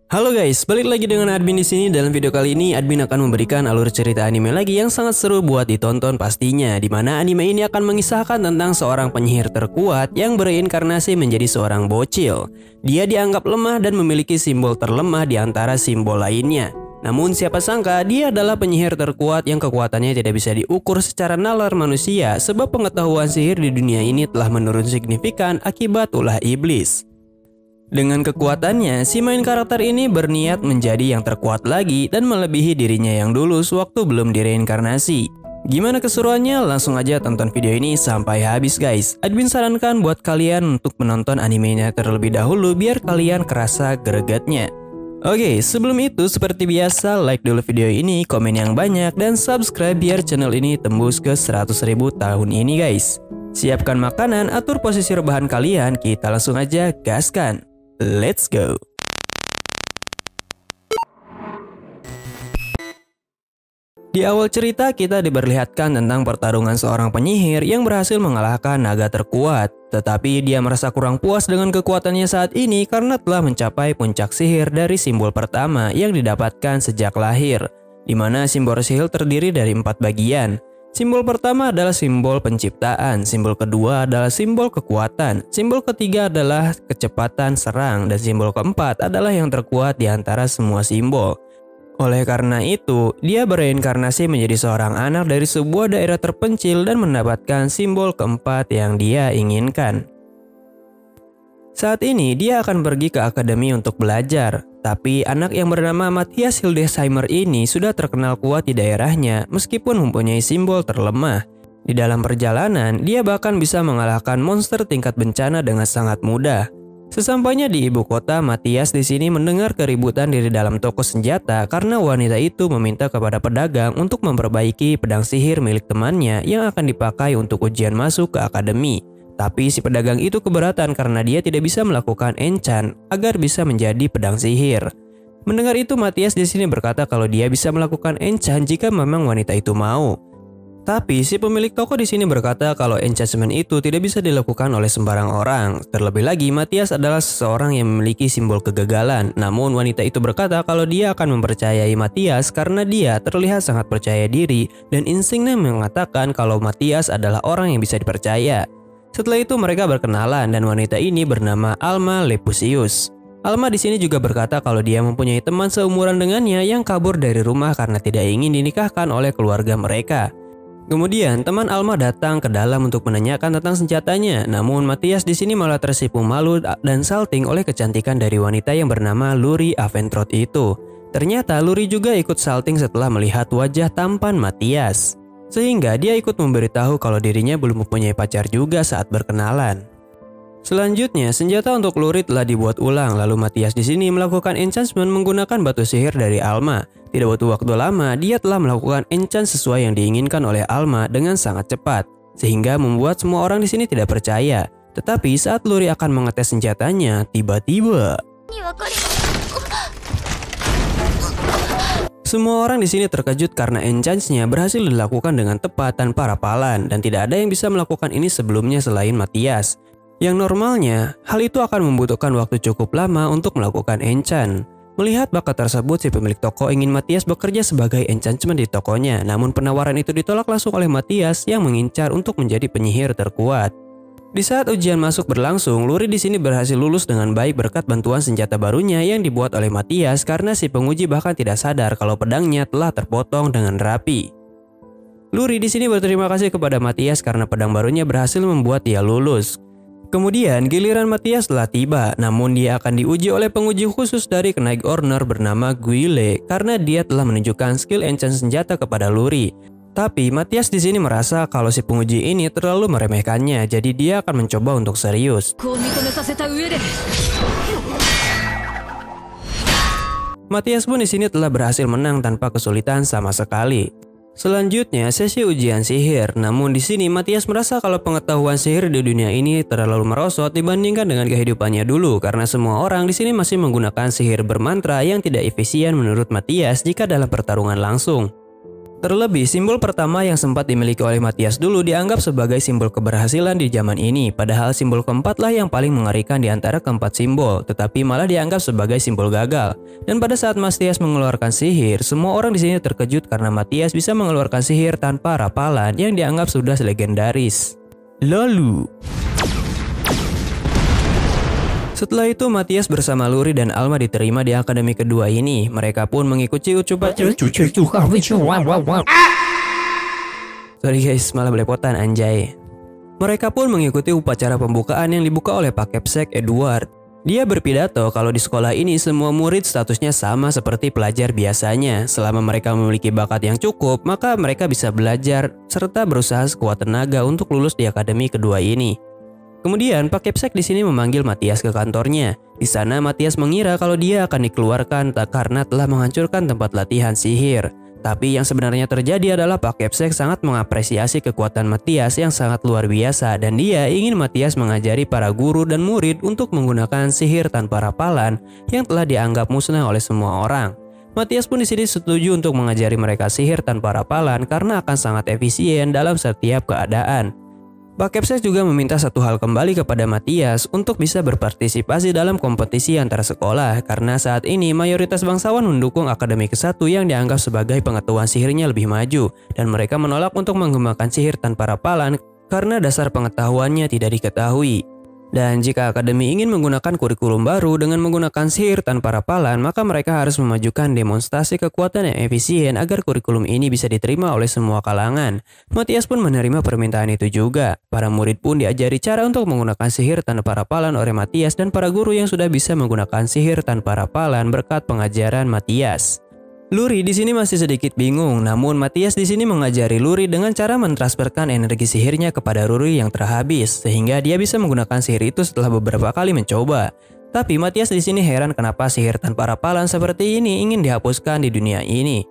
Halo guys, balik lagi dengan admin di sini. Dalam video kali ini admin akan memberikan alur cerita anime lagi yang sangat seru buat ditonton pastinya, dimana anime ini akan mengisahkan tentang seorang penyihir terkuat yang bereinkarnasi menjadi seorang bocil. Dia dianggap lemah dan memiliki simbol terlemah di antara simbol lainnya. Namun siapa sangka dia adalah penyihir terkuat yang kekuatannya tidak bisa diukur secara nalar manusia, sebab pengetahuan sihir di dunia ini telah menurun signifikan akibat ulah iblis. Dengan kekuatannya, si main karakter ini berniat menjadi yang terkuat lagi dan melebihi dirinya yang dulu sewaktu belum direinkarnasi. Gimana keseruannya? Langsung aja tonton video ini sampai habis guys. Admin sarankan buat kalian untuk menonton animenya terlebih dahulu biar kalian kerasa gregetnya. Oke, sebelum itu seperti biasa like dulu video ini, komen yang banyak, dan subscribe biar channel ini tembus ke 100.000 tahun ini guys. Siapkan makanan, atur posisi rebahan kalian, kita langsung aja gaskan. Let's go. Di awal cerita kita diperlihatkan tentang pertarungan seorang penyihir yang berhasil mengalahkan naga terkuat. Tetapi dia merasa kurang puas dengan kekuatannya saat ini karena telah mencapai puncak sihir dari simbol pertama yang didapatkan sejak lahir, di mana simbol sihir terdiri dari 4 bagian. Simbol pertama adalah simbol penciptaan, simbol kedua adalah simbol kekuatan, simbol ketiga adalah kecepatan serang, dan simbol keempat adalah yang terkuat di antara semua simbol. Oleh karena itu, dia bereinkarnasi menjadi seorang anak dari sebuah daerah terpencil dan mendapatkan simbol keempat yang dia inginkan. Saat ini dia akan pergi ke akademi untuk belajar, tapi anak yang bernama Matthias Hildesheimer ini sudah terkenal kuat di daerahnya meskipun mempunyai simbol terlemah. Di dalam perjalanan, dia bahkan bisa mengalahkan monster tingkat bencana dengan sangat mudah. Sesampainya di ibu kota, Matthias di sini mendengar keributan di dalam toko senjata karena wanita itu meminta kepada pedagang untuk memperbaiki pedang sihir milik temannya yang akan dipakai untuk ujian masuk ke akademi. Tapi si pedagang itu keberatan karena dia tidak bisa melakukan enchant agar bisa menjadi pedang sihir. Mendengar itu, Matthias di sini berkata kalau dia bisa melakukan enchant jika memang wanita itu mau. Tapi si pemilik toko di sini berkata kalau enchantment itu tidak bisa dilakukan oleh sembarang orang. Terlebih lagi, Matthias adalah seseorang yang memiliki simbol kegagalan. Namun wanita itu berkata kalau dia akan mempercayai Matthias karena dia terlihat sangat percaya diri dan instingnya mengatakan kalau Matthias adalah orang yang bisa dipercaya. Setelah itu mereka berkenalan dan wanita ini bernama Alma Lepusius. Alma di sini juga berkata kalau dia mempunyai teman seumuran dengannya yang kabur dari rumah karena tidak ingin dinikahkan oleh keluarga mereka. Kemudian teman Alma datang ke dalam untuk menanyakan tentang senjatanya, namun Matthias di sini malah tersipu malu dan salting oleh kecantikan dari wanita yang bernama Luri Aventrot itu. Ternyata Luri juga ikut salting setelah melihat wajah tampan Matthias. Sehingga dia ikut memberitahu kalau dirinya belum mempunyai pacar juga saat berkenalan. Selanjutnya, senjata untuk Luri telah dibuat ulang, lalu Matthias di sini melakukan enchantment menggunakan batu sihir dari Alma. Tidak butuh waktu lama, dia telah melakukan enchant sesuai yang diinginkan oleh Alma dengan sangat cepat, sehingga membuat semua orang di sini tidak percaya. Tetapi saat Luri akan mengetes senjatanya, tiba-tiba semua orang di sini terkejut karena enchantnya berhasil dilakukan dengan tepat tanpa rapalan dan tidak ada yang bisa melakukan ini sebelumnya selain Matthias. Yang normalnya, hal itu akan membutuhkan waktu cukup lama untuk melakukan enchant. Melihat bakat tersebut, si pemilik toko ingin Matthias bekerja sebagai enchantment di tokonya, namun penawaran itu ditolak langsung oleh Matthias yang mengincar untuk menjadi penyihir terkuat. Di saat ujian masuk berlangsung, Luri di sini berhasil lulus dengan baik berkat bantuan senjata barunya yang dibuat oleh Matthias karena si penguji bahkan tidak sadar kalau pedangnya telah terpotong dengan rapi. Luri di sini berterima kasih kepada Matthias karena pedang barunya berhasil membuat dia lulus. Kemudian giliran Matthias telah tiba, namun dia akan diuji oleh penguji khusus dari Knight Orner bernama Guile karena dia telah menunjukkan skill enchant senjata kepada Luri. Tapi Matthias di sini merasa kalau si penguji ini terlalu meremehkannya, jadi dia akan mencoba untuk serius. Matias pun di sini telah berhasil menang tanpa kesulitan sama sekali. Selanjutnya, sesi ujian sihir. Namun di sini Matias merasa kalau pengetahuan sihir di dunia ini terlalu merosot dibandingkan dengan kehidupannya dulu karena semua orang di sini masih menggunakan sihir bermantra yang tidak efisien menurut Matias jika dalam pertarungan langsung. Terlebih, simbol pertama yang sempat dimiliki oleh Matias dulu dianggap sebagai simbol keberhasilan di zaman ini, padahal simbol keempat lah yang paling mengerikan di antara keempat simbol, tetapi malah dianggap sebagai simbol gagal. Dan pada saat Matias mengeluarkan sihir, semua orang di sini terkejut karena Matias bisa mengeluarkan sihir tanpa rapalan yang dianggap sudah legendaris. Lalu setelah itu Matias bersama Luri dan Alma diterima di akademi kedua ini. Mereka pun mengikuti upacara. Sorry guys, malah belepotan anjay. Mereka pun mengikuti upacara pembukaan yang dibuka oleh Pak Kepsek Edward. Dia berpidato kalau di sekolah ini semua murid statusnya sama seperti pelajar biasanya. Selama mereka memiliki bakat yang cukup, maka mereka bisa belajar serta berusaha sekuat tenaga untuk lulus di akademi kedua ini. Kemudian Pak Kepsek di sini memanggil Matias ke kantornya. Di sana Matias mengira kalau dia akan dikeluarkan karena telah menghancurkan tempat latihan sihir. Tapi yang sebenarnya terjadi adalah Pak Kepsek sangat mengapresiasi kekuatan Matias yang sangat luar biasa dan dia ingin Matias mengajari para guru dan murid untuk menggunakan sihir tanpa rapalan yang telah dianggap musnah oleh semua orang. Matias pun di sini setuju untuk mengajari mereka sihir tanpa rapalan karena akan sangat efisien dalam setiap keadaan. Pak Kepsek juga meminta satu hal kembali kepada Matias untuk bisa berpartisipasi dalam kompetisi antara sekolah karena saat ini mayoritas bangsawan mendukung akademi ke-1 yang dianggap sebagai pengetahuan sihirnya lebih maju dan mereka menolak untuk menggunakan sihir tanpa rapalan karena dasar pengetahuannya tidak diketahui. Dan jika akademi ingin menggunakan kurikulum baru dengan menggunakan sihir tanpa rapalan, maka mereka harus memajukan demonstrasi kekuatan yang efisien agar kurikulum ini bisa diterima oleh semua kalangan. Matias pun menerima permintaan itu juga. Para murid pun diajari cara untuk menggunakan sihir tanpa rapalan oleh Matias dan para guru yang sudah bisa menggunakan sihir tanpa rapalan berkat pengajaran Matias. Luri di sini masih sedikit bingung, namun Matias di sini mengajari Luri dengan cara mentransferkan energi sihirnya kepada Luri yang terhabis, sehingga dia bisa menggunakan sihir itu setelah beberapa kali mencoba. Tapi Matias di sini heran kenapa sihir tanpa rapalan seperti ini ingin dihapuskan di dunia ini.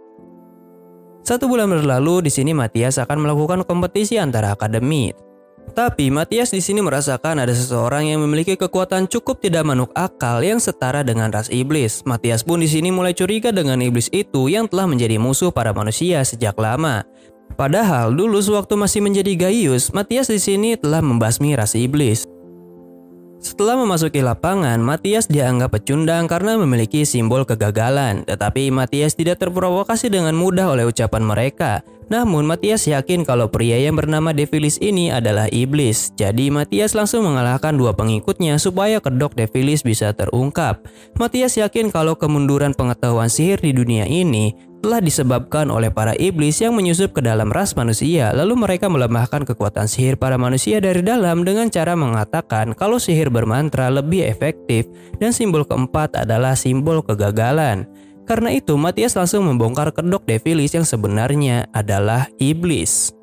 1 bulan berlalu, di sini Matias akan melakukan kompetisi antara akademi. Tapi Matias di sini merasakan ada seseorang yang memiliki kekuatan cukup tidak masuk akal yang setara dengan ras iblis. Matias pun di sini mulai curiga dengan iblis itu yang telah menjadi musuh para manusia sejak lama. Padahal dulu sewaktu masih menjadi Gaius, Matias di sini telah membasmi ras iblis. Setelah memasuki lapangan, Matias dianggap pecundang karena memiliki simbol kegagalan. Tetapi Matias tidak terprovokasi dengan mudah oleh ucapan mereka. Namun Matias yakin kalau pria yang bernama Devilis ini adalah iblis. Jadi Matias langsung mengalahkan 2 pengikutnya supaya kedok Devilis bisa terungkap. Matias yakin kalau kemunduran pengetahuan sihir di dunia ini telah disebabkan oleh para iblis yang menyusup ke dalam ras manusia. Lalu mereka melemahkan kekuatan sihir para manusia dari dalam dengan cara mengatakan kalau sihir bermantra lebih efektif dan simbol keempat adalah simbol kegagalan. Karena itu Matias langsung membongkar kedok Devilis yang sebenarnya adalah iblis.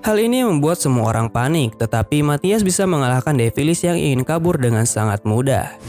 Hal ini membuat semua orang panik, tetapi Matias bisa mengalahkan Devilis yang ingin kabur dengan sangat mudah.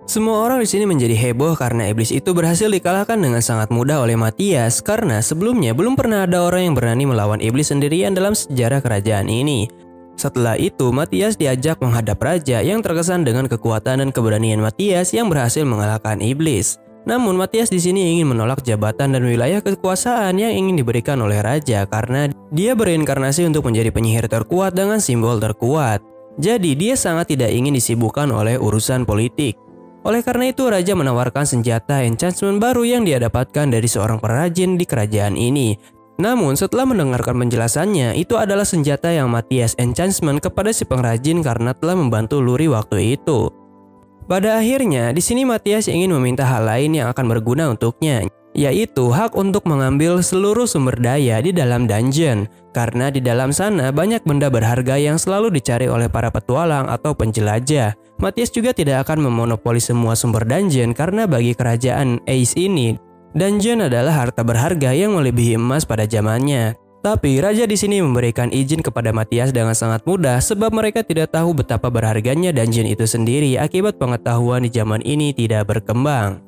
Semua orang di sini menjadi heboh karena iblis itu berhasil dikalahkan dengan sangat mudah oleh Matias karena sebelumnya belum pernah ada orang yang berani melawan iblis sendirian dalam sejarah kerajaan ini. Setelah itu, Matias diajak menghadap raja yang terkesan dengan kekuatan dan keberanian Matias yang berhasil mengalahkan iblis. Namun Matias di sini ingin menolak jabatan dan wilayah kekuasaan yang ingin diberikan oleh raja karena dia bereinkarnasi untuk menjadi penyihir terkuat dengan simbol terkuat. Jadi dia sangat tidak ingin disibukkan oleh urusan politik. Oleh karena itu raja menawarkan senjata enchantment baru yang dia dapatkan dari seorang perajin di kerajaan ini. Namun setelah mendengarkan penjelasannya, itu adalah senjata yang Matias enchantment kepada si pengrajin karena telah membantu Luri waktu itu. Pada akhirnya, di sini Matias ingin meminta hal lain yang akan berguna untuknya, yaitu hak untuk mengambil seluruh sumber daya di dalam dungeon. Karena di dalam sana banyak benda berharga yang selalu dicari oleh para petualang atau penjelajah. Matias juga tidak akan memonopoli semua sumber dungeon karena bagi kerajaan Ace ini, dungeon adalah harta berharga yang melebihi emas pada zamannya. Tapi raja di sini memberikan izin kepada Matthias dengan sangat mudah sebab mereka tidak tahu betapa berharganya dungeon itu sendiri akibat pengetahuan di zaman ini tidak berkembang.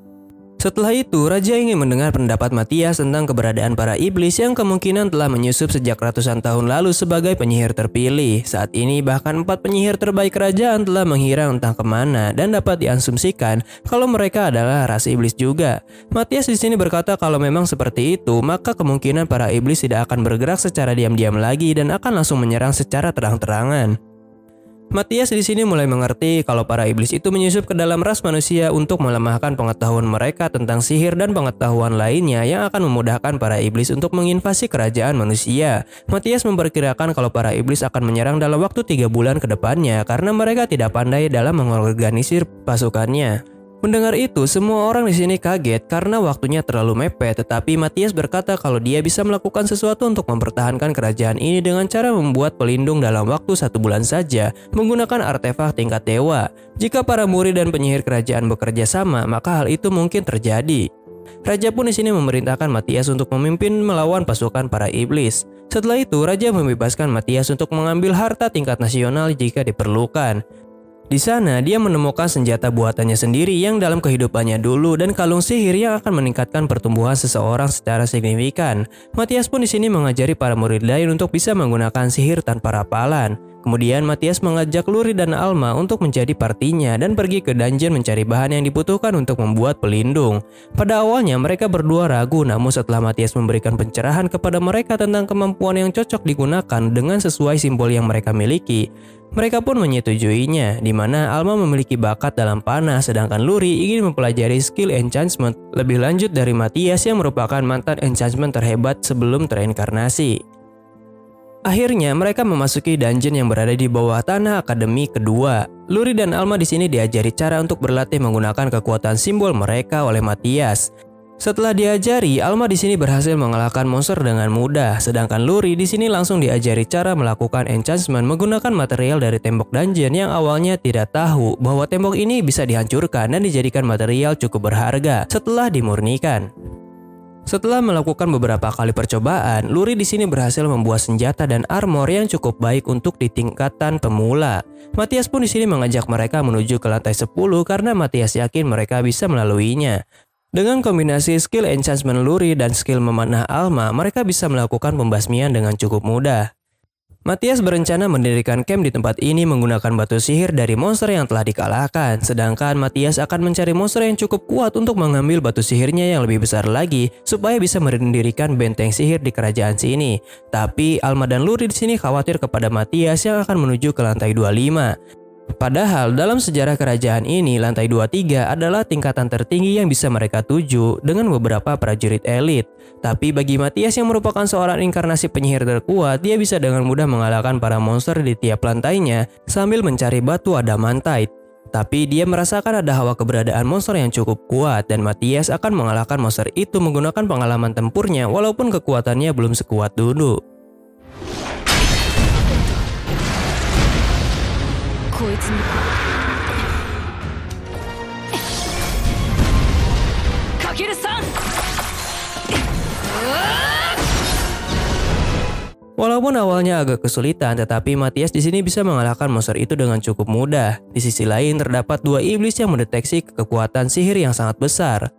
Setelah itu, raja ingin mendengar pendapat Matthias tentang keberadaan para iblis yang kemungkinan telah menyusup sejak ratusan tahun lalu sebagai penyihir terpilih. Saat ini bahkan 4 penyihir terbaik kerajaan telah menghilang entah kemana dan dapat diasumsikan kalau mereka adalah ras iblis juga. Matthias di sini berkata kalau memang seperti itu, maka kemungkinan para iblis tidak akan bergerak secara diam-diam lagi dan akan langsung menyerang secara terang-terangan. Matthias di sini mulai mengerti kalau para iblis itu menyusup ke dalam ras manusia untuk melemahkan pengetahuan mereka tentang sihir dan pengetahuan lainnya yang akan memudahkan para iblis untuk menginvasi kerajaan manusia. Matthias memperkirakan kalau para iblis akan menyerang dalam waktu 3 bulan ke depannya karena mereka tidak pandai dalam mengorganisir pasukannya. Mendengar itu, semua orang di sini kaget karena waktunya terlalu mepet, tetapi Matthias berkata kalau dia bisa melakukan sesuatu untuk mempertahankan kerajaan ini dengan cara membuat pelindung dalam waktu 1 bulan saja menggunakan artefak tingkat dewa. Jika para murid dan penyihir kerajaan bekerja sama, maka hal itu mungkin terjadi. Raja pun di sini memerintahkan Matthias untuk memimpin melawan pasukan para iblis. Setelah itu, raja membebaskan Matthias untuk mengambil harta tingkat nasional jika diperlukan. Di sana, dia menemukan senjata buatannya sendiri yang dalam kehidupannya dulu dan kalung sihir yang akan meningkatkan pertumbuhan seseorang secara signifikan. Matthias pun di sini mengajari para murid lain untuk bisa menggunakan sihir tanpa rapalan. Kemudian Matthias mengajak Luri dan Alma untuk menjadi partinya dan pergi ke dungeon mencari bahan yang dibutuhkan untuk membuat pelindung. Pada awalnya mereka berdua ragu, namun setelah Matthias memberikan pencerahan kepada mereka tentang kemampuan yang cocok digunakan dengan sesuai simbol yang mereka miliki, mereka pun menyetujuinya, di mana Alma memiliki bakat dalam panah sedangkan Luri ingin mempelajari skill enchantment lebih lanjut dari Matthias yang merupakan mantan enchantment terhebat sebelum tereinkarnasi. Akhirnya mereka memasuki dungeon yang berada di bawah tanah akademi kedua. Luri dan Alma di sini diajari cara untuk berlatih menggunakan kekuatan simbol mereka oleh Matthias. Setelah diajari, Alma di sini berhasil mengalahkan monster dengan mudah, sedangkan Luri di sini langsung diajari cara melakukan enchantment menggunakan material dari tembok dungeon yang awalnya tidak tahu bahwa tembok ini bisa dihancurkan dan dijadikan material cukup berharga setelah dimurnikan. Setelah melakukan beberapa kali percobaan, Luri di sini berhasil membuat senjata dan armor yang cukup baik untuk di tingkatan pemula. Matthias pun di sini mengajak mereka menuju ke lantai 10 karena Matthias yakin mereka bisa melaluinya. Dengan kombinasi skill enchantment Luri dan skill memanah Alma, mereka bisa melakukan pembasmian dengan cukup mudah. Matthias berencana mendirikan camp di tempat ini menggunakan batu sihir dari monster yang telah dikalahkan, sedangkan Matthias akan mencari monster yang cukup kuat untuk mengambil batu sihirnya yang lebih besar lagi supaya bisa mendirikan benteng sihir di kerajaan sini. Tapi Alma dan Luri di sini khawatir kepada Matthias yang akan menuju ke lantai 25. Padahal dalam sejarah kerajaan ini, lantai 23 adalah tingkatan tertinggi yang bisa mereka tuju dengan beberapa prajurit elit. Tapi bagi Matthias yang merupakan seorang inkarnasi penyihir terkuat, dia bisa dengan mudah mengalahkan para monster di tiap lantainya sambil mencari batu adamantite. Tapi dia merasakan ada hawa keberadaan monster yang cukup kuat dan Matthias akan mengalahkan monster itu menggunakan pengalaman tempurnya walaupun kekuatannya belum sekuat dulu. Walaupun awalnya agak kesulitan, tetapi Matthias di sini bisa mengalahkan monster itu dengan cukup mudah. Di sisi lain, terdapat 2 iblis yang mendeteksi kekuatan sihir yang sangat besar.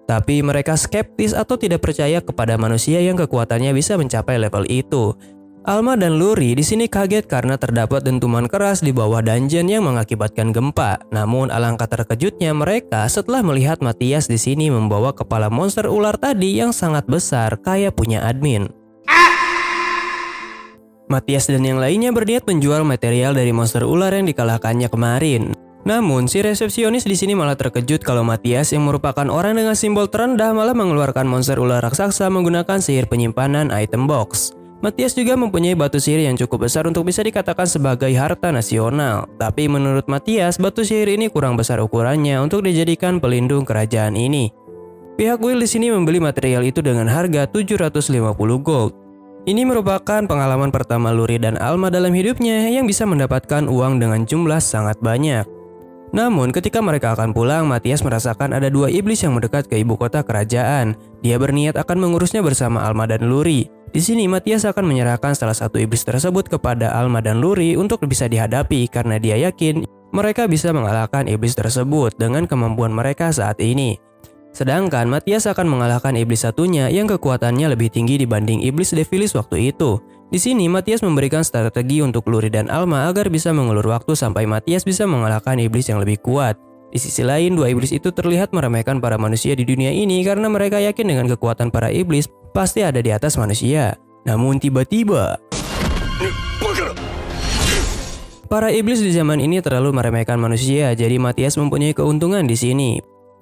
Tapi mereka skeptis atau tidak percaya kepada manusia yang kekuatannya bisa mencapai level itu. Alma dan Luri di sini kaget karena terdapat dentuman keras di bawah dungeon yang mengakibatkan gempa. Namun alangkah terkejutnya mereka setelah melihat Matthias di sini membawa kepala monster ular tadi yang sangat besar kayak punya admin. Matthias dan yang lainnya berniat menjual material dari monster ular yang dikalahkannya kemarin. Namun si resepsionis di sini malah terkejut kalau Matthias yang merupakan orang dengan simbol terendah malah mengeluarkan monster ular raksasa menggunakan sihir penyimpanan item box. Matthias juga mempunyai batu sihir yang cukup besar untuk bisa dikatakan sebagai harta nasional. Tapi menurut Matthias, batu sihir ini kurang besar ukurannya untuk dijadikan pelindung kerajaan ini. Pihak Will di sini membeli material itu dengan harga 750 gold. Ini merupakan pengalaman pertama Luri dan Alma dalam hidupnya yang bisa mendapatkan uang dengan jumlah sangat banyak. Namun ketika mereka akan pulang, Matthias merasakan ada 2 iblis yang mendekat ke ibu kota kerajaan. Dia berniat akan mengurusnya bersama Alma dan Luri. Di sini Matias akan menyerahkan salah satu iblis tersebut kepada Alma dan Luri untuk bisa dihadapi karena dia yakin mereka bisa mengalahkan iblis tersebut dengan kemampuan mereka saat ini. Sedangkan Matias akan mengalahkan iblis satunya yang kekuatannya lebih tinggi dibanding iblis Devilis waktu itu. Di sini Matias memberikan strategi untuk Luri dan Alma agar bisa mengulur waktu sampai Matias bisa mengalahkan iblis yang lebih kuat. Di sisi lain, dua iblis itu terlihat meremehkan para manusia di dunia ini karena mereka yakin dengan kekuatan para iblis pasti ada di atas manusia. Namun tiba-tiba, para iblis di zaman ini terlalu meremehkan manusia, jadi Matias mempunyai keuntungan di sini.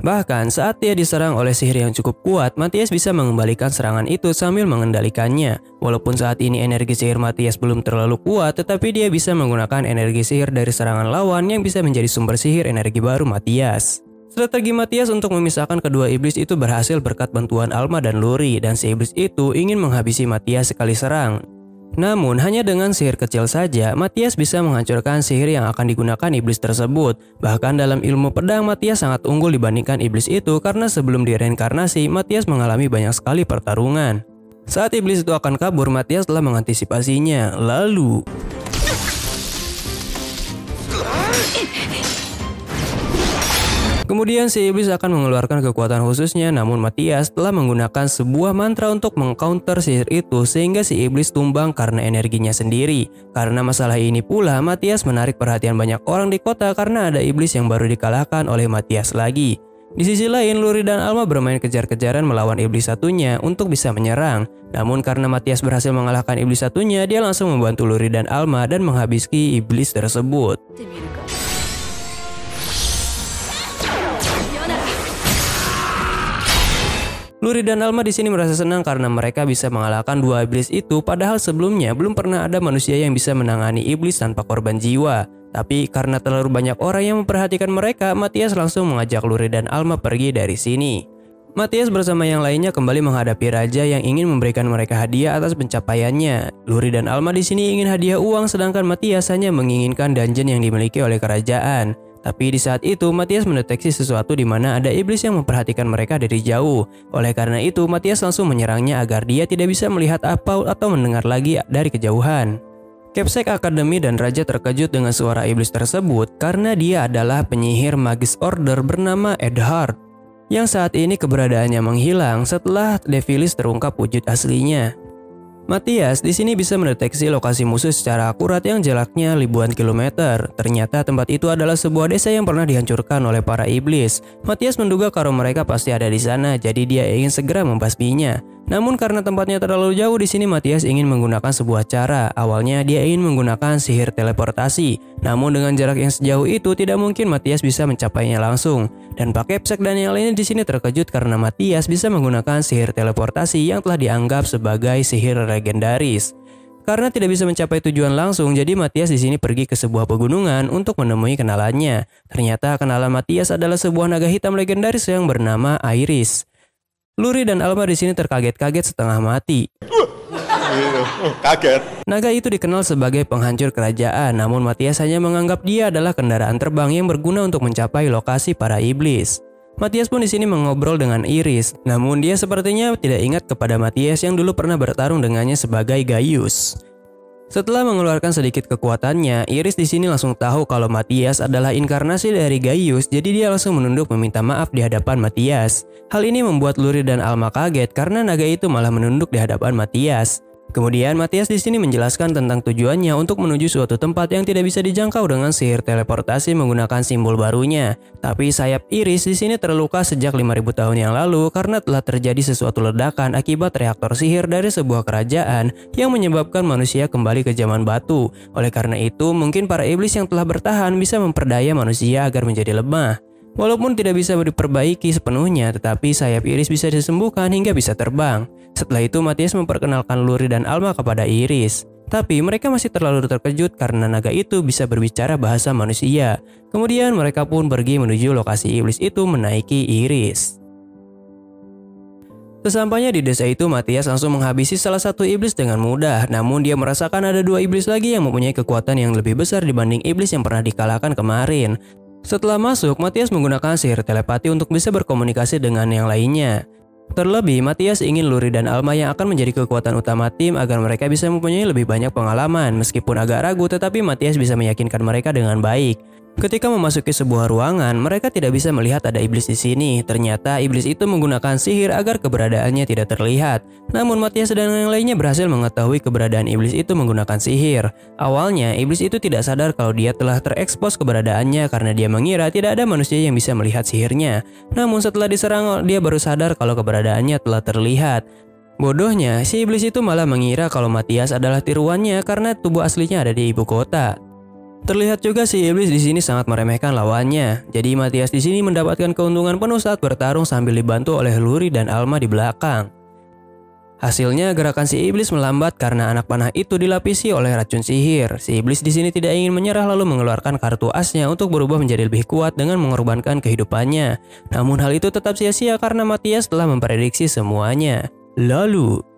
Bahkan saat dia diserang oleh sihir yang cukup kuat, Matias bisa mengembalikan serangan itu sambil mengendalikannya. Walaupun saat ini energi sihir Matias belum terlalu kuat, tetapi dia bisa menggunakan energi sihir dari serangan lawan yang bisa menjadi sumber sihir energi baru Matias. Strategi Matias untuk memisahkan kedua iblis itu berhasil berkat bantuan Alma dan Luri, dan si iblis itu ingin menghabisi Matias sekali serang. Namun hanya dengan sihir kecil saja, Matias bisa menghancurkan sihir yang akan digunakan iblis tersebut. Bahkan dalam ilmu pedang, Matias sangat unggul dibandingkan iblis itu karena sebelum direinkarnasi, Matias mengalami banyak sekali pertarungan. Saat iblis itu akan kabur, Matias telah mengantisipasinya. Lalu kemudian si iblis akan mengeluarkan kekuatan khususnya, namun Matias telah menggunakan sebuah mantra untuk mengcounter sihir itu sehingga si iblis tumbang karena energinya sendiri. Karena masalah ini pula, Matias menarik perhatian banyak orang di kota karena ada iblis yang baru dikalahkan oleh Matias lagi. Di sisi lain, Luri dan Alma bermain kejar-kejaran melawan iblis satunya untuk bisa menyerang. Namun karena Matias berhasil mengalahkan iblis satunya, dia langsung membantu Luri dan Alma dan menghabisi iblis tersebut. Luri dan Alma di sini merasa senang karena mereka bisa mengalahkan dua iblis itu, padahal sebelumnya belum pernah ada manusia yang bisa menangani iblis tanpa korban jiwa. Tapi karena terlalu banyak orang yang memperhatikan mereka, Matias langsung mengajak Luri dan Alma pergi dari sini. Matias bersama yang lainnya kembali menghadapi raja yang ingin memberikan mereka hadiah atas pencapaiannya. Luri dan Alma di sini ingin hadiah uang, sedangkan Matias hanya menginginkan dungeon yang dimiliki oleh kerajaan. Tapi di saat itu Matias mendeteksi sesuatu di mana ada iblis yang memperhatikan mereka dari jauh. Oleh karena itu Matias langsung menyerangnya agar dia tidak bisa melihat apa atau mendengar lagi dari kejauhan. Capsec Academy dan Raja terkejut dengan suara iblis tersebut karena dia adalah penyihir magis order bernama Edhard yang saat ini keberadaannya menghilang setelah Devilis terungkap wujud aslinya. Matias di sini bisa mendeteksi lokasi musuh secara akurat yang jaraknya ribuan kilometer. Ternyata tempat itu adalah sebuah desa yang pernah dihancurkan oleh para iblis. Matias menduga kalau mereka pasti ada di sana, jadi dia ingin segera membasminya. Namun karena tempatnya terlalu jauh, di sini Matias ingin menggunakan sebuah cara. Awalnya dia ingin menggunakan sihir teleportasi. Namun dengan jarak yang sejauh itu tidak mungkin Matias bisa mencapainya langsung. Dan Pak Capsec dan yang lainnya di sini terkejut karena Matias bisa menggunakan sihir teleportasi yang telah dianggap sebagai sihir legendaris. Karena tidak bisa mencapai tujuan langsung, jadi Matias di sini pergi ke sebuah pegunungan untuk menemui kenalannya. Ternyata kenalan Matias adalah sebuah naga hitam legendaris yang bernama Iris. Luri dan Alma di sini terkaget-kaget setengah mati. Kaget. Naga itu dikenal sebagai penghancur kerajaan, namun Matias hanya menganggap dia adalah kendaraan terbang yang berguna untuk mencapai lokasi para iblis. Matias pun di sini mengobrol dengan Iris, namun dia sepertinya tidak ingat kepada Matias yang dulu pernah bertarung dengannya sebagai Gaius. Setelah mengeluarkan sedikit kekuatannya, Iris di sini langsung tahu kalau Matias adalah inkarnasi dari Gaius, jadi dia langsung menunduk meminta maaf di hadapan Matias. Hal ini membuat Luri dan Alma kaget karena naga itu malah menunduk di hadapan Matias. Kemudian Matias di sini menjelaskan tentang tujuannya untuk menuju suatu tempat yang tidak bisa dijangkau dengan sihir teleportasi menggunakan simbol barunya. Tapi sayap Iris di sini terluka sejak 5000 tahun yang lalu karena telah terjadi sesuatu ledakan akibat reaktor sihir dari sebuah kerajaan yang menyebabkan manusia kembali ke zaman batu. Oleh karena itu, mungkin para iblis yang telah bertahan bisa memperdaya manusia agar menjadi lemah. Walaupun tidak bisa diperbaiki sepenuhnya, tetapi sayap Iris bisa disembuhkan hingga bisa terbang. Setelah itu Matias memperkenalkan Luri dan Alma kepada Iris. Tapi mereka masih terlalu terkejut karena naga itu bisa berbicara bahasa manusia. Kemudian mereka pun pergi menuju lokasi iblis itu menaiki Iris. Sesampainya di desa itu, Matias langsung menghabisi salah satu iblis dengan mudah. Namun dia merasakan ada dua iblis lagi yang mempunyai kekuatan yang lebih besar dibanding iblis yang pernah dikalahkan kemarin. Setelah masuk, Matias menggunakan sihir telepati untuk bisa berkomunikasi dengan yang lainnya. Terlebih, Matias ingin Luri dan Alma yang akan menjadi kekuatan utama tim agar mereka bisa mempunyai lebih banyak pengalaman. Meskipun agak ragu, tetapi Matias bisa meyakinkan mereka dengan baik. Ketika memasuki sebuah ruangan, mereka tidak bisa melihat ada iblis di sini. Ternyata iblis itu menggunakan sihir agar keberadaannya tidak terlihat. Namun Matias dan yang lainnya berhasil mengetahui keberadaan iblis itu menggunakan sihir. Awalnya, iblis itu tidak sadar kalau dia telah terekspos keberadaannya karena dia mengira tidak ada manusia yang bisa melihat sihirnya. Namun setelah diserang, dia baru sadar kalau keberadaannya telah terlihat. Bodohnya, si iblis itu malah mengira kalau Matias adalah tiruannya karena tubuh aslinya ada di ibu kota. Terlihat juga si iblis di sini sangat meremehkan lawannya. Jadi Matias di sini mendapatkan keuntungan penuh saat bertarung sambil dibantu oleh Luri dan Alma di belakang. Hasilnya gerakan si iblis melambat karena anak panah itu dilapisi oleh racun sihir. Si iblis di sini tidak ingin menyerah lalu mengeluarkan kartu asnya untuk berubah menjadi lebih kuat dengan mengorbankan kehidupannya. Namun hal itu tetap sia-sia karena Matias telah memprediksi semuanya. Lalu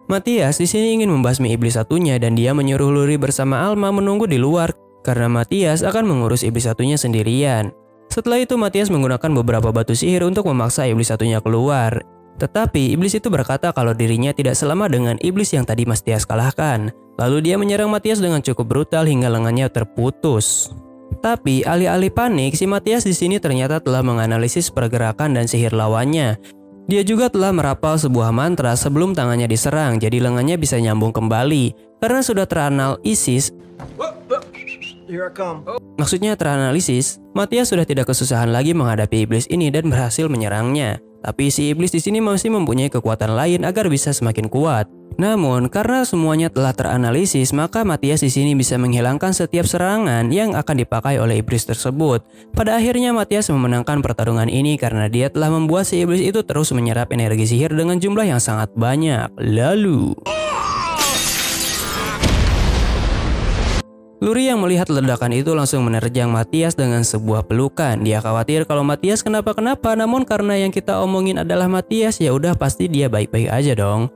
Matias di sini ingin membasmi iblis satunya dan dia menyuruh Luri bersama Alma menunggu di luar karena Matias akan mengurus iblis satunya sendirian. Setelah itu Matias menggunakan beberapa batu sihir untuk memaksa iblis satunya keluar. Tetapi iblis itu berkata kalau dirinya tidak selama dengan iblis yang tadi Matias kalahkan. Lalu dia menyerang Matias dengan cukup brutal hingga lengannya terputus. Tapi alih-alih panik, si Matias di sini ternyata telah menganalisis pergerakan dan sihir lawannya. Dia juga telah merapal sebuah mantra sebelum tangannya diserang, jadi lengannya bisa nyambung kembali. Karena sudah teranalisis, teranalisis, Matias sudah tidak kesusahan lagi menghadapi iblis ini dan berhasil menyerangnya. Tapi si iblis di sini masih mempunyai kekuatan lain agar bisa semakin kuat. Namun, karena semuanya telah teranalisis, maka Matias di sini bisa menghilangkan setiap serangan yang akan dipakai oleh iblis tersebut. Pada akhirnya Matias memenangkan pertarungan ini karena dia telah membuat si iblis itu terus menyerap energi sihir dengan jumlah yang sangat banyak. Lalu Luri yang melihat ledakan itu langsung menerjang Matias dengan sebuah pelukan. Dia khawatir kalau Matias kenapa-kenapa, namun karena yang kita omongin adalah Matias, ya udah pasti dia baik-baik aja dong.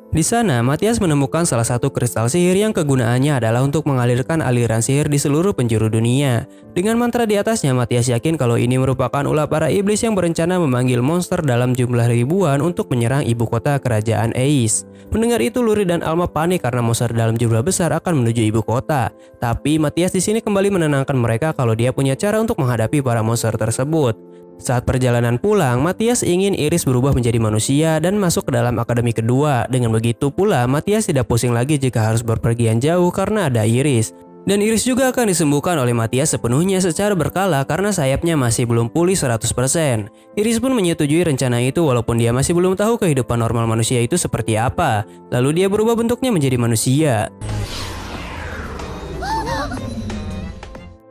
Di sana, Matias menemukan salah satu kristal sihir yang kegunaannya adalah untuk mengalirkan aliran sihir di seluruh penjuru dunia. Dengan mantra di atasnya, Matias yakin kalau ini merupakan ulah para iblis yang berencana memanggil monster dalam jumlah ribuan untuk menyerang ibu kota kerajaan Eis. Mendengar itu, Luri dan Alma panik karena monster dalam jumlah besar akan menuju ibu kota. Tapi Matias di sini kembali menenangkan mereka kalau dia punya cara untuk menghadapi para monster tersebut. Saat perjalanan pulang, Matias ingin Iris berubah menjadi manusia dan masuk ke dalam akademi kedua. Dengan begitu pula, Matias tidak pusing lagi jika harus berpergian jauh karena ada Iris. Dan Iris juga akan disembuhkan oleh Matias sepenuhnya secara berkala karena sayapnya masih belum pulih 100%. Iris pun menyetujui rencana itu walaupun dia masih belum tahu kehidupan normal manusia itu seperti apa. Lalu dia berubah bentuknya menjadi manusia.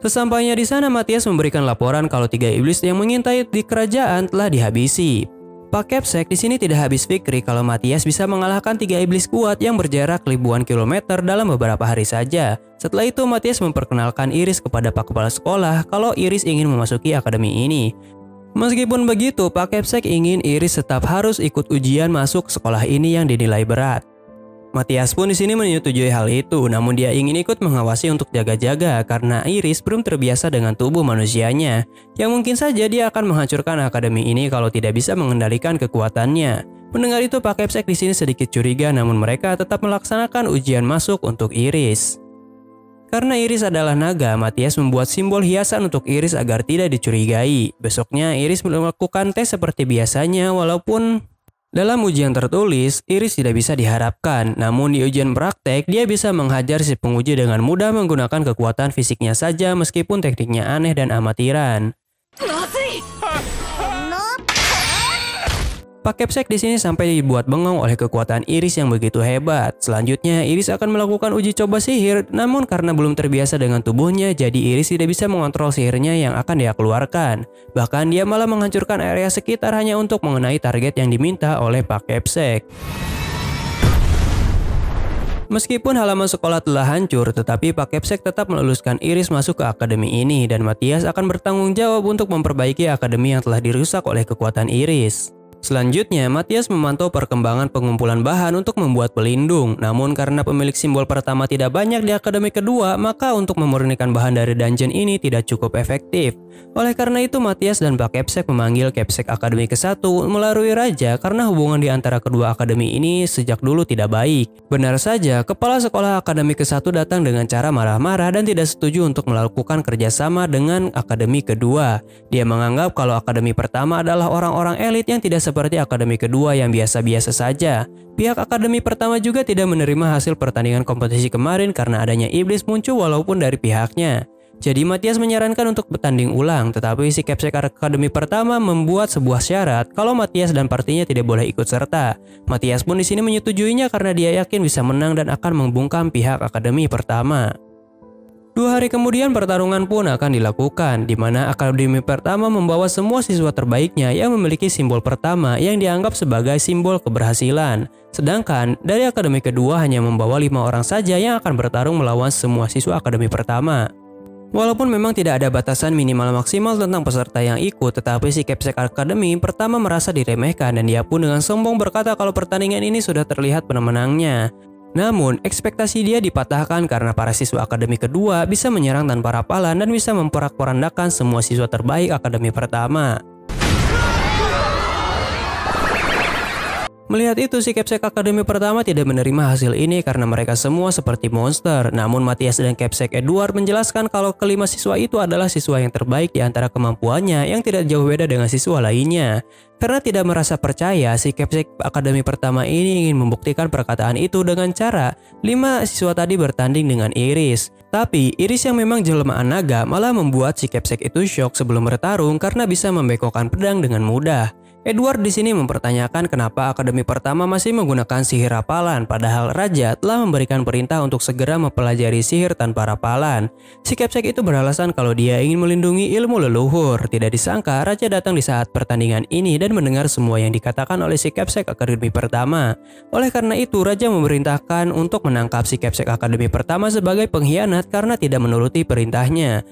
Sesampainya di sana, Matias memberikan laporan kalau 3 iblis yang mengintai di kerajaan telah dihabisi. Pak Kepsek di sini tidak habis pikir kalau Matias bisa mengalahkan 3 iblis kuat yang berjarak ribuan kilometer dalam beberapa hari saja. Setelah itu, Matias memperkenalkan Iris kepada Pak Kepala Sekolah kalau Iris ingin memasuki akademi ini. Meskipun begitu, Pak Kepsek ingin Iris tetap harus ikut ujian masuk sekolah ini yang dinilai berat. Matias pun di sini menyetujui hal itu, namun dia ingin ikut mengawasi untuk jaga-jaga karena Iris belum terbiasa dengan tubuh manusianya. Yang mungkin saja dia akan menghancurkan akademi ini kalau tidak bisa mengendalikan kekuatannya. Mendengar itu, Pak Kepsek di sini sedikit curiga, namun mereka tetap melaksanakan ujian masuk untuk Iris. Karena Iris adalah naga, Matias membuat simbol hiasan untuk Iris agar tidak dicurigai. Besoknya Iris melakukan tes seperti biasanya, walaupun dalam ujian tertulis, Iris tidak bisa diharapkan, namun di ujian praktek, dia bisa menghajar si penguji dengan mudah menggunakan kekuatan fisiknya saja meskipun tekniknya aneh dan amatiran. Pak Kepsek di sini sampai dibuat bengong oleh kekuatan Iris yang begitu hebat. Selanjutnya, Iris akan melakukan uji coba sihir, namun karena belum terbiasa dengan tubuhnya, jadi Iris tidak bisa mengontrol sihirnya yang akan dia keluarkan. Bahkan dia malah menghancurkan area sekitar hanya untuk mengenai target yang diminta oleh Pak Kepsek. Meskipun halaman sekolah telah hancur, tetapi Pak Kepsek tetap meluluskan Iris masuk ke akademi ini dan Matias akan bertanggung jawab untuk memperbaiki akademi yang telah dirusak oleh kekuatan Iris. Selanjutnya, Matias memantau perkembangan pengumpulan bahan untuk membuat pelindung. Namun karena pemilik simbol pertama tidak banyak di Akademi kedua, maka untuk memurnikan bahan dari dungeon ini tidak cukup efektif. Oleh karena itu, Matias dan Pak Kepsek memanggil Kepsek Akademi ke-1 melalui Raja karena hubungan di antara kedua akademi ini sejak dulu tidak baik. Benar saja, kepala sekolah Akademi ke-1 datang dengan cara marah-marah dan tidak setuju untuk melakukan kerjasama dengan Akademi kedua. Dia menganggap kalau Akademi pertama adalah orang-orang elit yang tidak seperti Akademi kedua yang biasa-biasa saja. Pihak Akademi pertama juga tidak menerima hasil pertandingan kompetisi kemarin karena adanya iblis muncul walaupun dari pihaknya. Jadi Matias menyarankan untuk bertanding ulang, tetapi si Kepsek Akademi pertama membuat sebuah syarat kalau Matias dan partinya tidak boleh ikut serta. Matias pun di sini menyetujuinya karena dia yakin bisa menang dan akan membungkam pihak Akademi pertama. 2 hari kemudian pertarungan pun akan dilakukan, di mana Akademi pertama membawa semua siswa terbaiknya yang memiliki simbol pertama yang dianggap sebagai simbol keberhasilan. Sedangkan dari Akademi kedua hanya membawa 5 orang saja yang akan bertarung melawan semua siswa Akademi pertama. Walaupun memang tidak ada batasan minimal maksimal tentang peserta yang ikut, tetapi si Kepsek Akademi pertama merasa diremehkan dan dia pun dengan sombong berkata kalau pertandingan ini sudah terlihat pemenangnya. Namun, ekspektasi dia dipatahkan karena para siswa Akademi kedua bisa menyerang tanpa rapalan dan bisa memporak-porandakan semua siswa terbaik Akademi pertama. Melihat itu, si Kepsek Akademi pertama tidak menerima hasil ini karena mereka semua seperti monster. Namun Matias dan Kepsek Edward menjelaskan kalau kelima siswa itu adalah siswa yang terbaik di antara kemampuannya yang tidak jauh beda dengan siswa lainnya. Karena tidak merasa percaya, si Kepsek Akademi pertama ini ingin membuktikan perkataan itu dengan cara 5 siswa tadi bertanding dengan Iris. Tapi Iris yang memang jelmaan naga malah membuat si Kepsek itu shock sebelum bertarung karena bisa membekokkan pedang dengan mudah. Edward di sini mempertanyakan kenapa Akademi pertama masih menggunakan sihir rapalan, padahal Raja telah memberikan perintah untuk segera mempelajari sihir tanpa rapalan. Si Kepsek itu beralasan kalau dia ingin melindungi ilmu leluhur. Tidak disangka Raja datang di saat pertandingan ini dan mendengar semua yang dikatakan oleh si Kepsek Akademi pertama. Oleh karena itu, Raja memerintahkan untuk menangkap si Kepsek Akademi pertama sebagai pengkhianat karena tidak menuruti perintahnya.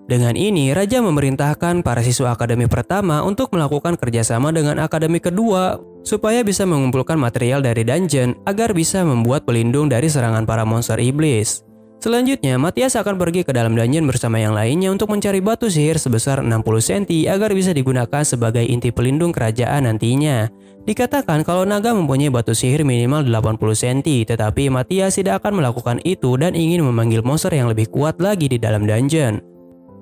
Dengan ini, Raja memerintahkan para siswa Akademi pertama untuk melakukan kerjasama dengan Akademi kedua supaya bisa mengumpulkan material dari dungeon agar bisa membuat pelindung dari serangan para monster iblis. Selanjutnya, Matias akan pergi ke dalam dungeon bersama yang lainnya untuk mencari batu sihir sebesar 60 cm agar bisa digunakan sebagai inti pelindung kerajaan nantinya. Dikatakan kalau naga mempunyai batu sihir minimal 80 cm, tetapi Matias tidak akan melakukan itu dan ingin memanggil monster yang lebih kuat lagi di dalam dungeon.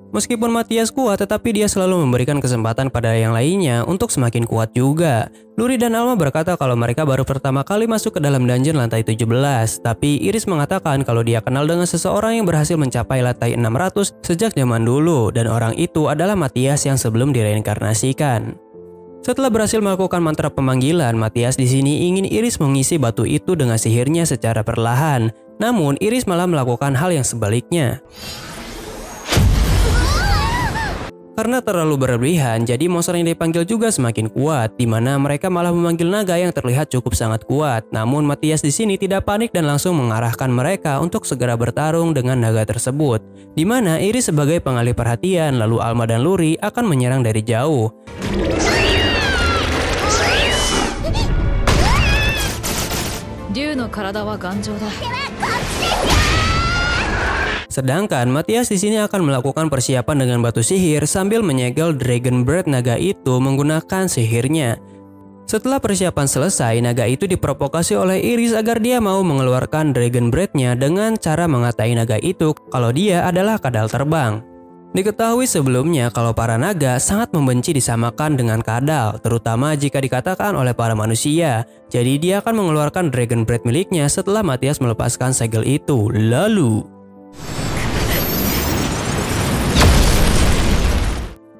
Meskipun Matias kuat, tetapi dia selalu memberikan kesempatan pada yang lainnya untuk semakin kuat juga. Luri dan Alma berkata kalau mereka baru pertama kali masuk ke dalam dungeon lantai 17, tapi Iris mengatakan kalau dia kenal dengan seseorang yang berhasil mencapai lantai 600 sejak zaman dulu, dan orang itu adalah Matias yang sebelum direinkarnasikan. Setelah berhasil melakukan mantra pemanggilan, Matias di sini ingin Iris mengisi batu itu dengan sihirnya secara perlahan. Namun, Iris malah melakukan hal yang sebaliknya. Karena terlalu berlebihan, jadi monster yang dipanggil juga semakin kuat, di mana mereka malah memanggil naga yang terlihat cukup sangat kuat. Namun Matias di sini tidak panik dan langsung mengarahkan mereka untuk segera bertarung dengan naga tersebut, di mana Iris sebagai pengalih perhatian, lalu Alma dan Luri akan menyerang dari jauh. Sedangkan Matias di sini akan melakukan persiapan dengan batu sihir sambil menyegel Dragon Breath naga itu menggunakan sihirnya. Setelah persiapan selesai, naga itu diprovokasi oleh Iris agar dia mau mengeluarkan Dragon Breath-nya dengan cara mengatai naga itu kalau dia adalah kadal terbang. Diketahui sebelumnya kalau para naga sangat membenci disamakan dengan kadal, terutama jika dikatakan oleh para manusia. Jadi dia akan mengeluarkan Dragon Breath miliknya setelah Matias melepaskan segel itu.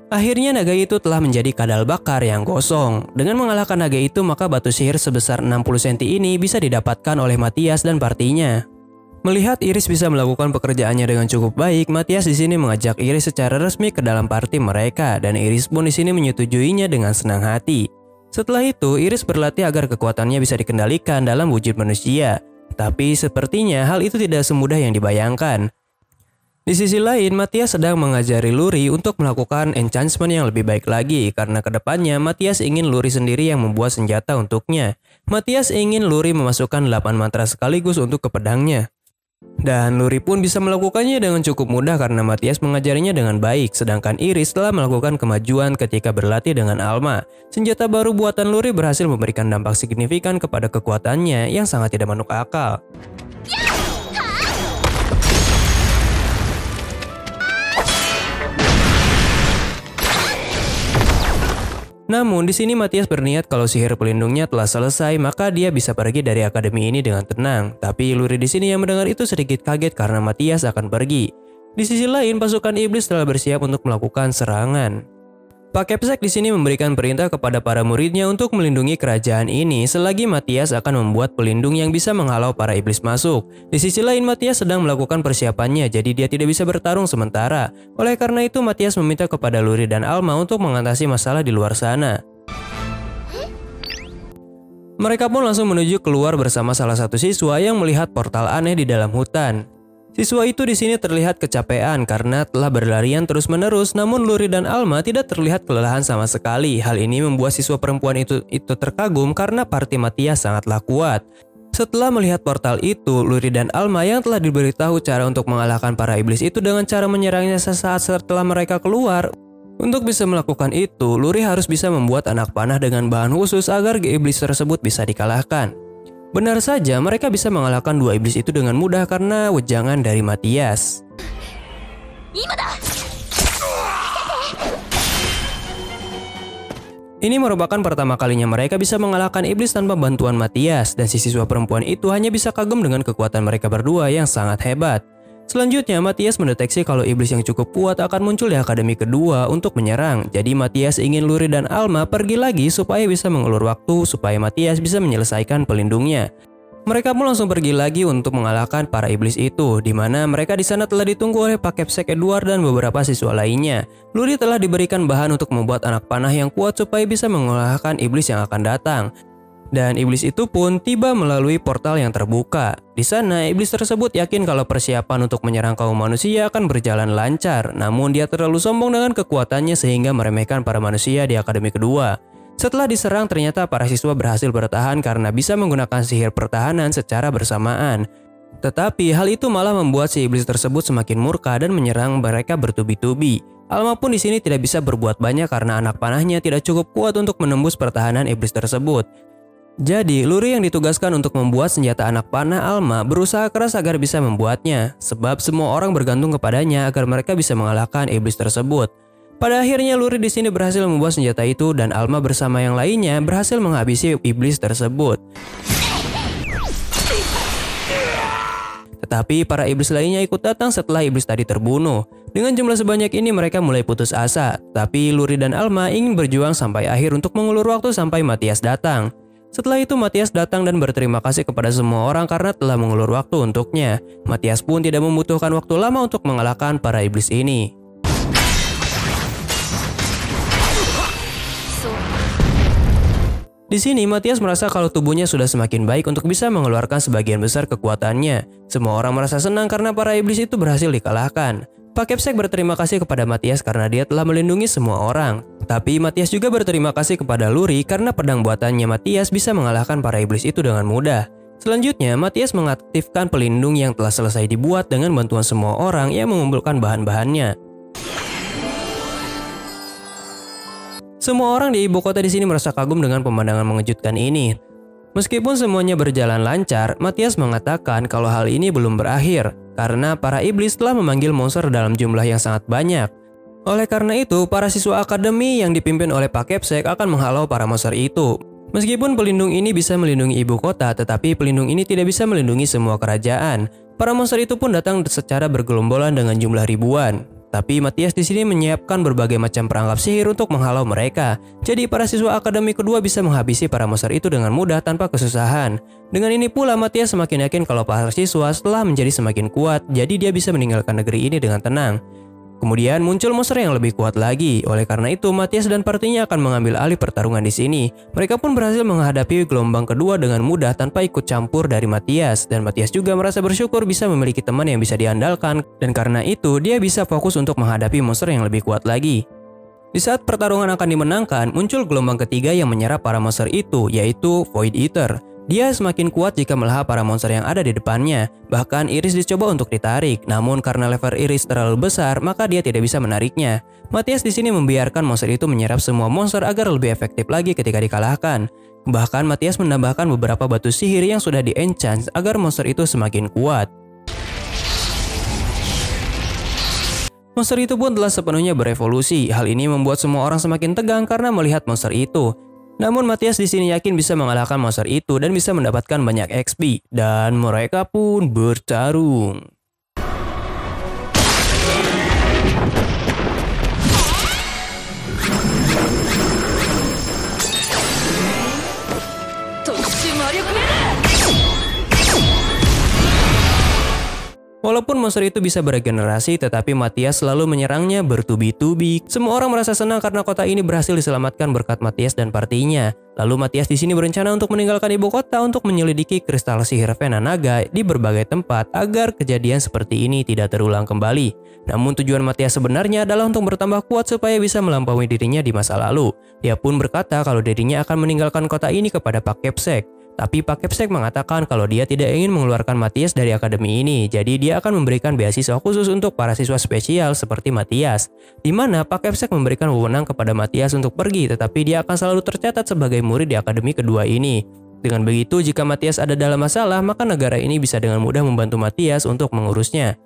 Akhirnya naga itu telah menjadi kadal bakar yang gosong. Dengan mengalahkan naga itu, maka batu sihir sebesar 60 cm ini bisa didapatkan oleh Matias dan partinya. Melihat Iris bisa melakukan pekerjaannya dengan cukup baik, Matias di sini mengajak Iris secara resmi ke dalam parti mereka, dan Iris pun di sini menyetujuinya dengan senang hati. Setelah itu, Iris berlatih agar kekuatannya bisa dikendalikan dalam wujud manusia. Tapi sepertinya hal itu tidak semudah yang dibayangkan. Di sisi lain, Matthias sedang mengajari Luri untuk melakukan enchantment yang lebih baik lagi karena kedepannya Matthias ingin Luri sendiri yang membuat senjata untuknya. Matthias ingin Luri memasukkan 8 mantra sekaligus untuk ke pedangnya. Dan Luri pun bisa melakukannya dengan cukup mudah karena Matthias mengajarinya dengan baik, sedangkan Iris telah melakukan kemajuan ketika berlatih dengan Alma. Senjata baru buatan Luri berhasil memberikan dampak signifikan kepada kekuatannya yang sangat tidak masuk akal. Namun di sini Matthias berniat kalau sihir pelindungnya telah selesai, maka dia bisa pergi dari akademi ini dengan tenang. Tapi Luri di sini yang mendengar itu sedikit kaget karena Matthias akan pergi. Di sisi lain, pasukan iblis telah bersiap untuk melakukan serangan. Pak Kepsek di sini memberikan perintah kepada para muridnya untuk melindungi kerajaan ini selagi Matthias akan membuat pelindung yang bisa menghalau para iblis masuk. Di sisi lain, Matthias sedang melakukan persiapannya, jadi dia tidak bisa bertarung sementara. Oleh karena itu, Matthias meminta kepada Luri dan Alma untuk mengatasi masalah di luar sana. Mereka pun langsung menuju keluar bersama salah satu siswa yang melihat portal aneh di dalam hutan. Siswa itu di sini terlihat kecapean karena telah berlarian terus-menerus, namun Luri dan Alma tidak terlihat kelelahan sama sekali. Hal ini membuat siswa perempuan itu terkagum karena party Matthias sangatlah kuat. Setelah melihat portal itu, Luri dan Alma yang telah diberitahu cara untuk mengalahkan para iblis itu dengan cara menyerangnya sesaat setelah mereka keluar. Untuk bisa melakukan itu, Luri harus bisa membuat anak panah dengan bahan khusus agar iblis tersebut bisa dikalahkan. Benar saja, mereka bisa mengalahkan dua iblis itu dengan mudah karena wejangan dari Matthias. Ini merupakan pertama kalinya mereka bisa mengalahkan iblis tanpa bantuan Matthias, dan si siswa perempuan itu hanya bisa kagum dengan kekuatan mereka berdua yang sangat hebat. Selanjutnya, Matthias mendeteksi kalau iblis yang cukup kuat akan muncul di akademi kedua untuk menyerang. Jadi Matthias ingin Luri dan Alma pergi lagi supaya bisa mengulur waktu supaya Matthias bisa menyelesaikan pelindungnya. Mereka pun langsung pergi lagi untuk mengalahkan para iblis itu, di mana mereka di sana telah ditunggu oleh Pak Kepsek Edward dan beberapa siswa lainnya. Luri telah diberikan bahan untuk membuat anak panah yang kuat supaya bisa mengalahkan iblis yang akan datang. Dan iblis itu pun tiba melalui portal yang terbuka. Di sana, iblis tersebut yakin kalau persiapan untuk menyerang kaum manusia akan berjalan lancar. Namun dia terlalu sombong dengan kekuatannya sehingga meremehkan para manusia di akademi kedua. Setelah diserang, ternyata para siswa berhasil bertahan karena bisa menggunakan sihir pertahanan secara bersamaan. Tetapi hal itu malah membuat si iblis tersebut semakin murka dan menyerang mereka bertubi-tubi. Alma pun di sini tidak bisa berbuat banyak karena anak panahnya tidak cukup kuat untuk menembus pertahanan iblis tersebut. Jadi, Luri yang ditugaskan untuk membuat senjata anak panah Alma berusaha keras agar bisa membuatnya, sebab semua orang bergantung kepadanya agar mereka bisa mengalahkan iblis tersebut. Pada akhirnya, Luri di sini berhasil membuat senjata itu dan Alma bersama yang lainnya berhasil menghabisi iblis tersebut. Tetapi para iblis lainnya ikut datang setelah iblis tadi terbunuh. Dengan jumlah sebanyak ini mereka mulai putus asa, tapi Luri dan Alma ingin berjuang sampai akhir untuk mengulur waktu sampai Matthias datang. Setelah itu Matthias datang dan berterima kasih kepada semua orang karena telah mengulur waktu untuknya. Matthias pun tidak membutuhkan waktu lama untuk mengalahkan para iblis ini. Di sini Matthias merasa kalau tubuhnya sudah semakin baik untuk bisa mengeluarkan sebagian besar kekuatannya. Semua orang merasa senang karena para iblis itu berhasil dikalahkan. Pak Kepsek berterima kasih kepada Matthias karena dia telah melindungi semua orang. Tapi Matthias juga berterima kasih kepada Luri karena pedang buatannya Matthias bisa mengalahkan para iblis itu dengan mudah. Selanjutnya, Matthias mengaktifkan pelindung yang telah selesai dibuat dengan bantuan semua orang yang mengumpulkan bahan-bahannya. Semua orang di ibu kota di sini merasa kagum dengan pemandangan mengejutkan ini. Meskipun semuanya berjalan lancar, Matthias mengatakan kalau hal ini belum berakhir karena para iblis telah memanggil monster dalam jumlah yang sangat banyak. Oleh karena itu, para siswa akademi yang dipimpin oleh Pak Kepsek akan menghalau para monster itu. Meskipun pelindung ini bisa melindungi ibu kota, tetapi pelindung ini tidak bisa melindungi semua kerajaan. Para monster itu pun datang secara bergelombolan dengan jumlah ribuan. Tapi Matthias di sini menyiapkan berbagai macam perangkap sihir untuk menghalau mereka. Jadi para siswa akademi kedua bisa menghabisi para monster itu dengan mudah tanpa kesusahan. Dengan ini pula Matthias semakin yakin kalau para siswa setelah menjadi semakin kuat, jadi dia bisa meninggalkan negeri ini dengan tenang. Kemudian muncul monster yang lebih kuat lagi. Oleh karena itu, Matias dan partinya akan mengambil alih pertarungan di sini. Mereka pun berhasil menghadapi gelombang kedua dengan mudah tanpa ikut campur dari Matias. Dan Matias juga merasa bersyukur bisa memiliki teman yang bisa diandalkan. Dan karena itu, dia bisa fokus untuk menghadapi monster yang lebih kuat lagi. Di saat pertarungan akan dimenangkan, muncul gelombang ketiga yang menyerap para monster itu, yaitu Void Eater. Dia semakin kuat jika melahap para monster yang ada di depannya. Bahkan Iris dicoba untuk ditarik, namun karena lever Iris terlalu besar, maka dia tidak bisa menariknya. Matias di sini membiarkan monster itu menyerap semua monster agar lebih efektif lagi ketika dikalahkan. Bahkan Matias menambahkan beberapa batu sihir yang sudah di-enchant agar monster itu semakin kuat. Monster itu pun telah sepenuhnya berevolusi. Hal ini membuat semua orang semakin tegang karena melihat monster itu. Namun Matias di sini yakin bisa mengalahkan monster itu dan bisa mendapatkan banyak XP. Dan mereka pun bertarung. Walaupun monster itu bisa beregenerasi, tetapi Matias selalu menyerangnya bertubi-tubi. Semua orang merasa senang karena kota ini berhasil diselamatkan berkat Matias dan partinya. Lalu Matias di sini berencana untuk meninggalkan ibu kota untuk menyelidiki kristal sihir Vena Naga di berbagai tempat agar kejadian seperti ini tidak terulang kembali. Namun tujuan Matias sebenarnya adalah untuk bertambah kuat supaya bisa melampaui dirinya di masa lalu. Dia pun berkata kalau dirinya akan meninggalkan kota ini kepada Pak Kepsek. Tapi Pak Kepsek mengatakan kalau dia tidak ingin mengeluarkan Matias dari akademi ini, jadi dia akan memberikan beasiswa khusus untuk para siswa spesial seperti Matias. Di mana Pak Kepsek memberikan wewenang kepada Matias untuk pergi, tetapi dia akan selalu tercatat sebagai murid di akademi kedua ini. Dengan begitu, jika Matias ada dalam masalah, maka negara ini bisa dengan mudah membantu Matias untuk mengurusnya.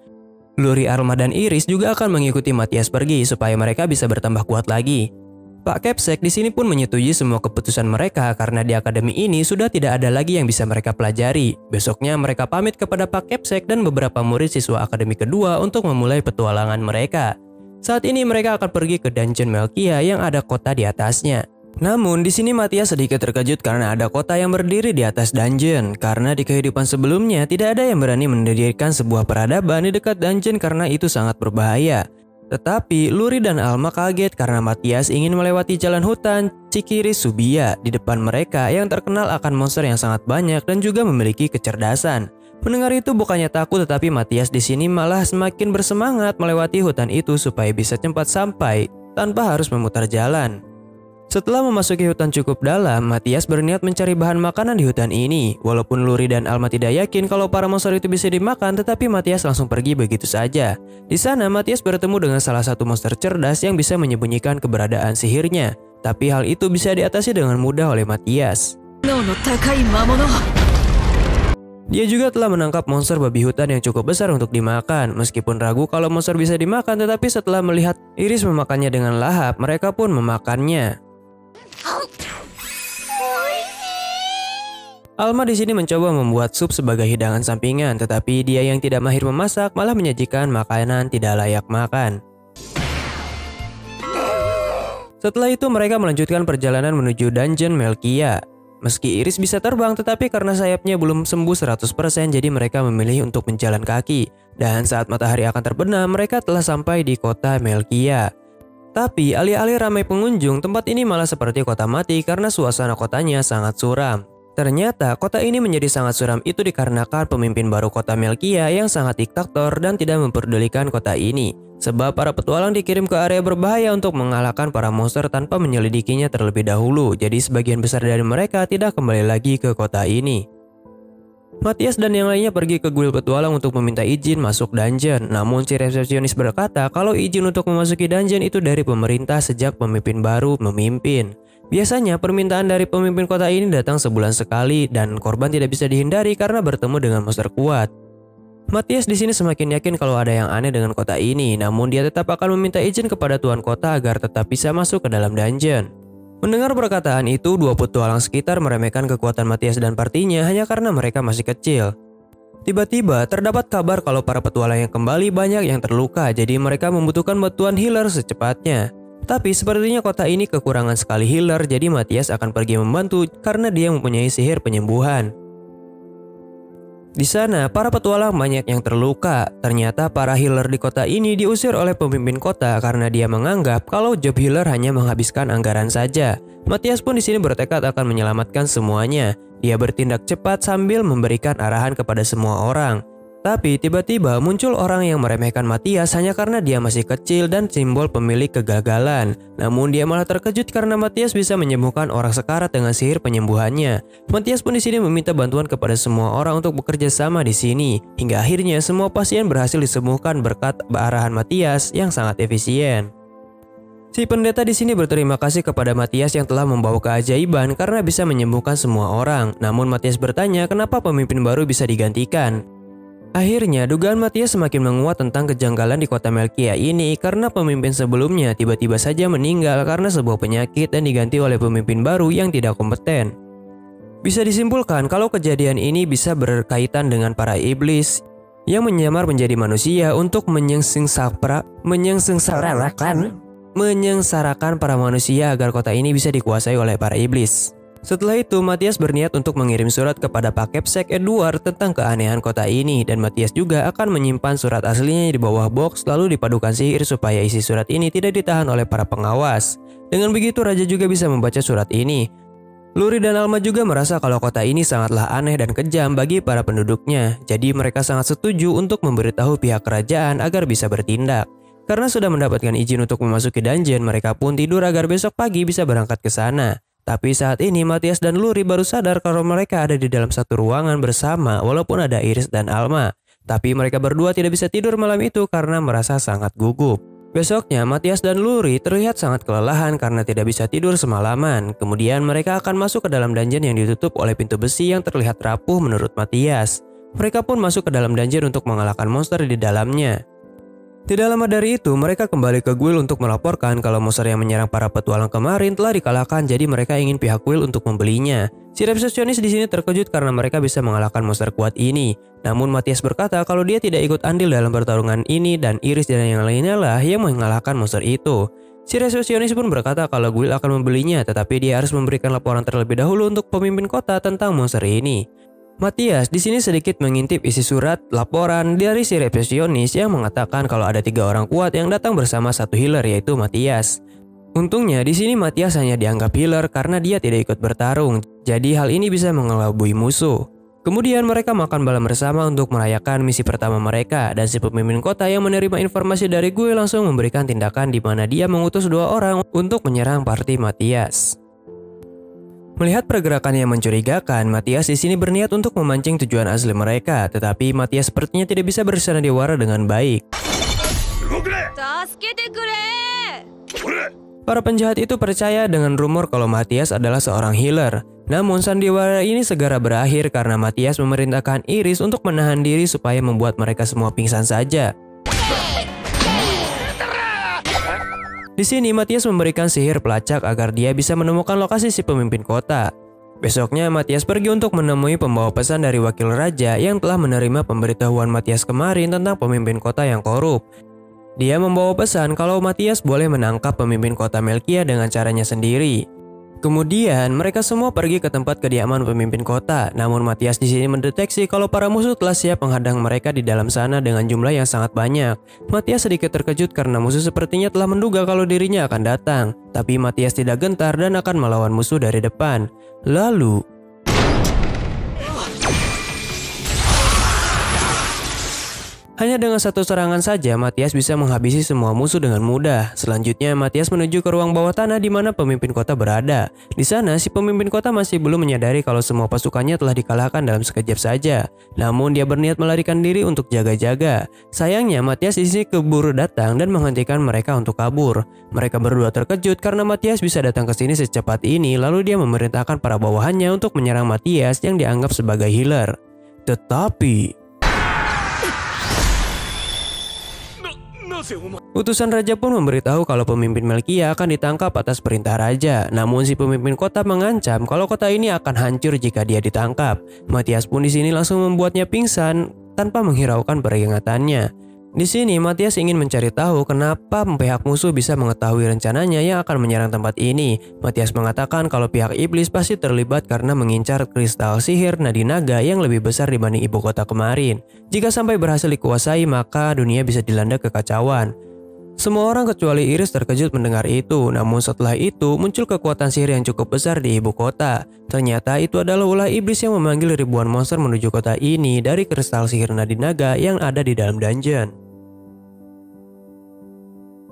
Lurie, Alma, dan Iris juga akan mengikuti Matias pergi supaya mereka bisa bertambah kuat lagi. Pak Kepsek di sini pun menyetujui semua keputusan mereka karena di akademi ini sudah tidak ada lagi yang bisa mereka pelajari. Besoknya mereka pamit kepada Pak Kepsek dan beberapa murid siswa akademi kedua untuk memulai petualangan mereka. Saat ini mereka akan pergi ke Dungeon Melkia yang ada kota di atasnya. Namun di sini Matias sedikit terkejut karena ada kota yang berdiri di atas dungeon. Karena di kehidupan sebelumnya tidak ada yang berani mendirikan sebuah peradaban di dekat dungeon karena itu sangat berbahaya. Tetapi Lurie dan Alma kaget karena Matias ingin melewati jalan hutan Cikiri Subia di depan mereka yang terkenal akan monster yang sangat banyak dan juga memiliki kecerdasan. Mendengar itu bukannya takut, tetapi Matias di sini malah semakin bersemangat melewati hutan itu supaya bisa cepat sampai tanpa harus memutar jalan. Setelah memasuki hutan cukup dalam, Matias berniat mencari bahan makanan di hutan ini. Walaupun Lurie dan Alma tidak yakin kalau para monster itu bisa dimakan, tetapi Matias langsung pergi begitu saja. Di sana, Matias bertemu dengan salah satu monster cerdas yang bisa menyembunyikan keberadaan sihirnya. Tapi hal itu bisa diatasi dengan mudah oleh Matias. Dia juga telah menangkap monster babi hutan yang cukup besar untuk dimakan. Meskipun ragu kalau monster bisa dimakan, tetapi setelah melihat Iris memakannya dengan lahap, mereka pun memakannya. Alma di sini mencoba membuat sup sebagai hidangan sampingan, tetapi dia yang tidak mahir memasak malah menyajikan makanan tidak layak makan. Setelah itu mereka melanjutkan perjalanan menuju Dungeon Melkia. Meski Iris bisa terbang, tetapi karena sayapnya belum sembuh 100%, jadi mereka memilih untuk menjalan kaki. Dan saat matahari akan terbenam, mereka telah sampai di kota Melkia. Tapi alih-alih ramai pengunjung, tempat ini malah seperti kota mati karena suasana kotanya sangat suram. Ternyata kota ini menjadi sangat suram itu dikarenakan pemimpin baru kota Melkia yang sangat diktator dan tidak memperdulikan kota ini. Sebab para petualang dikirim ke area berbahaya untuk mengalahkan para monster tanpa menyelidikinya terlebih dahulu. Jadi sebagian besar dari mereka tidak kembali lagi ke kota ini. Matias dan yang lainnya pergi ke guild petualang untuk meminta izin masuk dungeon. Namun si resepsionis berkata kalau izin untuk memasuki dungeon itu dari pemerintah sejak pemimpin baru memimpin. Biasanya permintaan dari pemimpin kota ini datang sebulan sekali dan korban tidak bisa dihindari karena bertemu dengan monster kuat. Matias di sini semakin yakin kalau ada yang aneh dengan kota ini, namun dia tetap akan meminta izin kepada tuan kota agar tetap bisa masuk ke dalam dungeon. Mendengar perkataan itu, dua petualang sekitar meremehkan kekuatan Matias dan partinya hanya karena mereka masih kecil. Tiba-tiba terdapat kabar kalau para petualang yang kembali banyak yang terluka, jadi mereka membutuhkan bantuan healer secepatnya. Tapi sepertinya kota ini kekurangan sekali healer, jadi Matias akan pergi membantu karena dia mempunyai sihir penyembuhan. Di sana, para petualang banyak yang terluka. Ternyata para healer di kota ini diusir oleh pemimpin kota karena dia menganggap kalau job healer hanya menghabiskan anggaran saja. Matthias pun di sini bertekad akan menyelamatkan semuanya. Dia bertindak cepat sambil memberikan arahan kepada semua orang. Tapi tiba-tiba muncul orang yang meremehkan Matthias hanya karena dia masih kecil dan simbol pemilik kegagalan. Namun dia malah terkejut karena Matthias bisa menyembuhkan orang sekarat dengan sihir penyembuhannya. Matthias pun di sini meminta bantuan kepada semua orang untuk bekerja sama di sini. Hingga akhirnya semua pasien berhasil disembuhkan berkat arahan Matthias yang sangat efisien. Si pendeta di sini berterima kasih kepada Matthias yang telah membawa keajaiban karena bisa menyembuhkan semua orang. Namun Matthias bertanya kenapa pemimpin baru bisa digantikan. Akhirnya, dugaan Matthias semakin menguat tentang kejanggalan di kota Melkia ini karena pemimpin sebelumnya tiba-tiba saja meninggal karena sebuah penyakit dan diganti oleh pemimpin baru yang tidak kompeten. Bisa disimpulkan kalau kejadian ini bisa berkaitan dengan para iblis yang menyamar menjadi manusia untuk menyengsarakan para manusia agar kota ini bisa dikuasai oleh para iblis. Setelah itu, Matthias berniat untuk mengirim surat kepada Pak Kepsek Edward tentang keanehan kota ini dan Matthias juga akan menyimpan surat aslinya di bawah box lalu dipadukan sihir supaya isi surat ini tidak ditahan oleh para pengawas. Dengan begitu, Raja juga bisa membaca surat ini. Luri dan Alma juga merasa kalau kota ini sangatlah aneh dan kejam bagi para penduduknya, jadi mereka sangat setuju untuk memberitahu pihak kerajaan agar bisa bertindak. Karena sudah mendapatkan izin untuk memasuki dungeon, mereka pun tidur agar besok pagi bisa berangkat ke sana. Tapi saat ini Matthias dan Luri baru sadar kalau mereka ada di dalam satu ruangan bersama walaupun ada Iris dan Alma. Tapi mereka berdua tidak bisa tidur malam itu karena merasa sangat gugup. Besoknya Matthias dan Luri terlihat sangat kelelahan karena tidak bisa tidur semalaman. Kemudian mereka akan masuk ke dalam dungeon yang ditutup oleh pintu besi yang terlihat rapuh menurut Matthias. Mereka pun masuk ke dalam dungeon untuk mengalahkan monster di dalamnya. Tidak lama dari itu, mereka kembali ke guild untuk melaporkan kalau monster yang menyerang para petualang kemarin telah dikalahkan, jadi mereka ingin pihak guild untuk membelinya. Si resepsionis di sini terkejut karena mereka bisa mengalahkan monster kuat ini. Namun Matthias berkata kalau dia tidak ikut andil dalam pertarungan ini dan Iris dan yang lainnya lah yang mengalahkan monster itu. Si resepsionis pun berkata kalau guild akan membelinya, tetapi dia harus memberikan laporan terlebih dahulu untuk pemimpin kota tentang monster ini. Matthias di sini sedikit mengintip isi surat laporan dari si resepsionis yang mengatakan kalau ada 3 orang kuat yang datang bersama satu healer yaitu Matthias. Untungnya di sini Matthias hanya dianggap healer karena dia tidak ikut bertarung, jadi hal ini bisa mengelabui musuh. Kemudian mereka makan malam bersama untuk merayakan misi pertama mereka dan si pemimpin kota yang menerima informasi dari gue langsung memberikan tindakan di mana dia mengutus 2 orang untuk menyerang party Matthias. Melihat pergerakan yang mencurigakan, Matthias di sini berniat untuk memancing tujuan asli mereka, tetapi Matthias sepertinya tidak bisa bersandiwara dengan baik. Para penjahat itu percaya dengan rumor kalau Matthias adalah seorang healer. Namun sandiwara ini segera berakhir karena Matthias memerintahkan Iris untuk menahan diri supaya membuat mereka semua pingsan saja. Di sini Matthias memberikan sihir pelacak agar dia bisa menemukan lokasi si pemimpin kota. Besoknya Matthias pergi untuk menemui pembawa pesan dari wakil raja yang telah menerima pemberitahuan Matthias kemarin tentang pemimpin kota yang korup. Dia membawa pesan kalau Matthias boleh menangkap pemimpin kota Melkia dengan caranya sendiri. Kemudian mereka semua pergi ke tempat kediaman pemimpin kota. Namun Matthias di sini mendeteksi kalau para musuh telah siap menghadang mereka di dalam sana dengan jumlah yang sangat banyak. Matthias sedikit terkejut karena musuh sepertinya telah menduga kalau dirinya akan datang. Tapi Matthias tidak gentar dan akan melawan musuh dari depan. Lalu hanya dengan satu serangan saja, Matthias bisa menghabisi semua musuh dengan mudah. Selanjutnya, Matthias menuju ke ruang bawah tanah di mana pemimpin kota berada. Di sana, si pemimpin kota masih belum menyadari kalau semua pasukannya telah dikalahkan dalam sekejap saja. Namun, dia berniat melarikan diri untuk jaga-jaga. Sayangnya, Matthias di sini keburu datang dan menghentikan mereka untuk kabur. Mereka berdua terkejut karena Matthias bisa datang ke sini secepat ini, lalu dia memerintahkan para bawahannya untuk menyerang Matthias yang dianggap sebagai healer. Tetapi utusan raja pun memberitahu kalau pemimpin Melkia akan ditangkap atas perintah raja. Namun si pemimpin kota mengancam kalau kota ini akan hancur jika dia ditangkap. Matthias pun di sini langsung membuatnya pingsan tanpa menghiraukan peringatannya. Di sini Matias ingin mencari tahu kenapa pihak musuh bisa mengetahui rencananya yang akan menyerang tempat ini. Matias mengatakan kalau pihak iblis pasti terlibat karena mengincar kristal sihir nadi naga yang lebih besar dibanding ibu kota kemarin. Jika sampai berhasil dikuasai, maka dunia bisa dilanda kekacauan. Semua orang kecuali Iris terkejut mendengar itu, namun setelah itu muncul kekuatan sihir yang cukup besar di ibu kota. Ternyata itu adalah ulah iblis yang memanggil ribuan monster menuju kota ini dari kristal sihir nadi naga yang ada di dalam dungeon.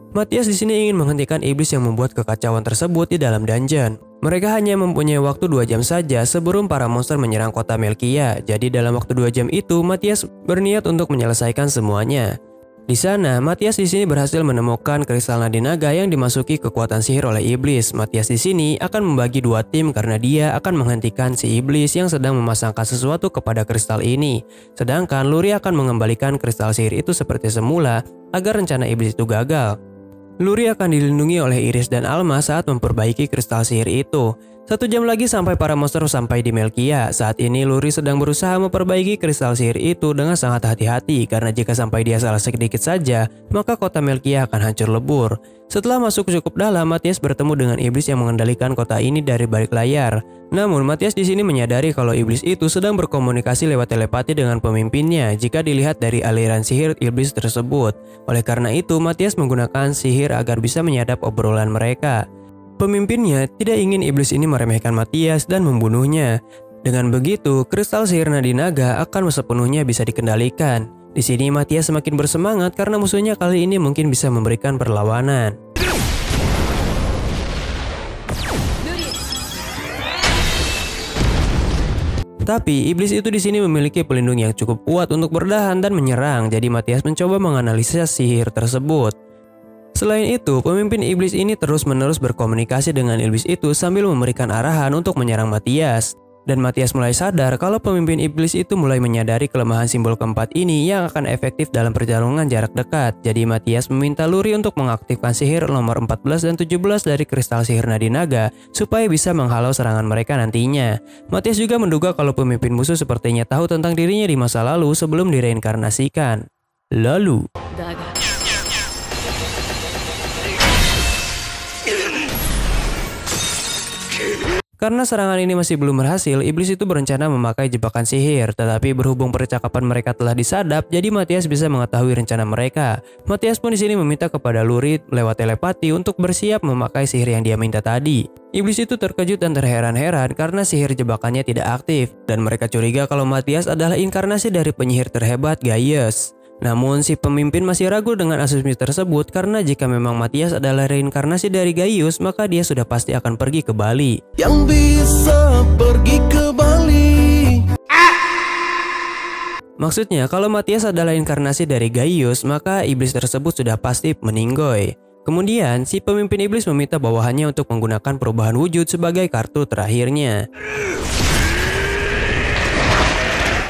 Matias di sini ingin menghentikan iblis yang membuat kekacauan tersebut di dalam dungeon. Mereka hanya mempunyai waktu 2 jam saja sebelum para monster menyerang kota Melkia. Jadi dalam waktu 2 jam itu, Matias berniat untuk menyelesaikan semuanya. Di sana, Matias di sini berhasil menemukan kristal nadi naga yang dimasuki kekuatan sihir oleh iblis. Matias di sini akan membagi 2 tim karena dia akan menghentikan si iblis yang sedang memasangkan sesuatu kepada kristal ini. Sedangkan Luri akan mengembalikan kristal sihir itu seperti semula agar rencana iblis itu gagal. Luri akan dilindungi oleh Iris dan Alma saat memperbaiki kristal sihir itu. 1 jam lagi sampai para monster sampai di Melkia. Saat ini Luri sedang berusaha memperbaiki kristal sihir itu dengan sangat hati-hati karena jika sampai dia salah sedikit saja, maka kota Melkia akan hancur lebur. Setelah masuk cukup dalam, Matias bertemu dengan iblis yang mengendalikan kota ini dari balik layar. Namun Matias di sini menyadari kalau iblis itu sedang berkomunikasi lewat telepati dengan pemimpinnya jika dilihat dari aliran sihir iblis tersebut. Oleh karena itu, Matias menggunakan sihir agar bisa menyadap obrolan mereka. Pemimpinnya tidak ingin iblis ini meremehkan Matias dan membunuhnya. Dengan begitu, kristal sihir nadi naga akan sepenuhnya bisa dikendalikan. Di sini Matias semakin bersemangat karena musuhnya kali ini mungkin bisa memberikan perlawanan. Tapi iblis itu di sini memiliki pelindung yang cukup kuat untuk bertahan dan menyerang. Jadi Matias mencoba menganalisis sihir tersebut. Selain itu, pemimpin iblis ini terus-menerus berkomunikasi dengan iblis itu sambil memberikan arahan untuk menyerang Matias. Dan Matias mulai sadar kalau pemimpin iblis itu mulai menyadari kelemahan simbol keempat ini yang akan efektif dalam pertarungan jarak dekat. Jadi Matias meminta Luri untuk mengaktifkan sihir nomor 14 dan 17 dari kristal sihir nadi naga supaya bisa menghalau serangan mereka nantinya. Matias juga menduga kalau pemimpin musuh sepertinya tahu tentang dirinya di masa lalu sebelum direinkarnasikan. Lalu karena serangan ini masih belum berhasil, iblis itu berencana memakai jebakan sihir. Tetapi berhubung percakapan mereka telah disadap, jadi Matias bisa mengetahui rencana mereka. Matias pun di sini meminta kepada Luri lewat telepati untuk bersiap memakai sihir yang dia minta tadi. Iblis itu terkejut dan terheran-heran karena sihir jebakannya tidak aktif. Dan mereka curiga kalau Matias adalah inkarnasi dari penyihir terhebat Gaius. Namun si pemimpin masih ragu dengan asumsi tersebut karena jika memang Matias adalah reinkarnasi dari Gaius, maka dia sudah pasti akan pergi ke Bali. Yang bisa pergi ke Bali. Maksudnya kalau Matias adalah inkarnasi dari Gaius, maka iblis tersebut sudah pasti meninggoy. Kemudian si pemimpin iblis meminta bawahannya untuk menggunakan perubahan wujud sebagai kartu terakhirnya.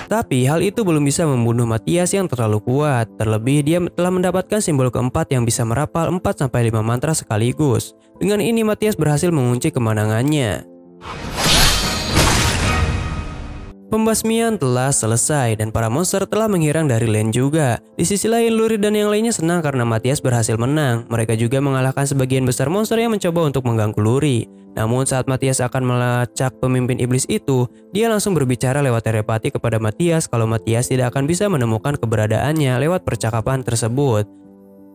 Tapi hal itu belum bisa membunuh Matias yang terlalu kuat. Terlebih dia telah mendapatkan simbol keempat yang bisa merapal 4-5 mantra sekaligus. Dengan ini Matias berhasil mengunci kemenangannya. Pembasmian telah selesai dan para monster telah menghilang dari lane juga. Di sisi lain Luri dan yang lainnya senang karena Matias berhasil menang. Mereka juga mengalahkan sebagian besar monster yang mencoba untuk mengganggu Luri. Namun saat Matias akan melacak pemimpin iblis itu, dia langsung berbicara lewat telepati kepada Matias kalau Matias tidak akan bisa menemukan keberadaannya lewat percakapan tersebut.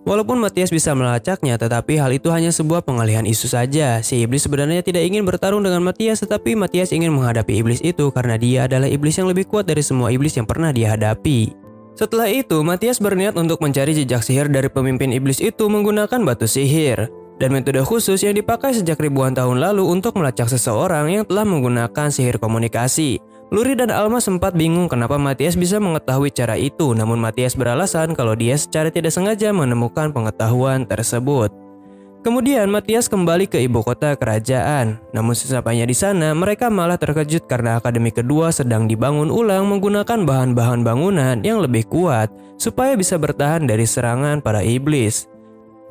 Walaupun Matias bisa melacaknya, tetapi hal itu hanya sebuah pengalihan isu saja. Si iblis sebenarnya tidak ingin bertarung dengan Matias, tetapi Matias ingin menghadapi iblis itu karena dia adalah iblis yang lebih kuat dari semua iblis yang pernah dia hadapi. Setelah itu, Matias berniat untuk mencari jejak sihir dari pemimpin iblis itu menggunakan batu sihir. Dan metode khusus yang dipakai sejak ribuan tahun lalu untuk melacak seseorang yang telah menggunakan sihir komunikasi. Luri dan Alma sempat bingung kenapa Matias bisa mengetahui cara itu, namun Matias beralasan kalau dia secara tidak sengaja menemukan pengetahuan tersebut. Kemudian Matias kembali ke ibu kota kerajaan. Namun sesampainya di sana, mereka malah terkejut karena akademi kedua sedang dibangun ulang menggunakan bahan-bahan bangunan yang lebih kuat supaya bisa bertahan dari serangan para iblis.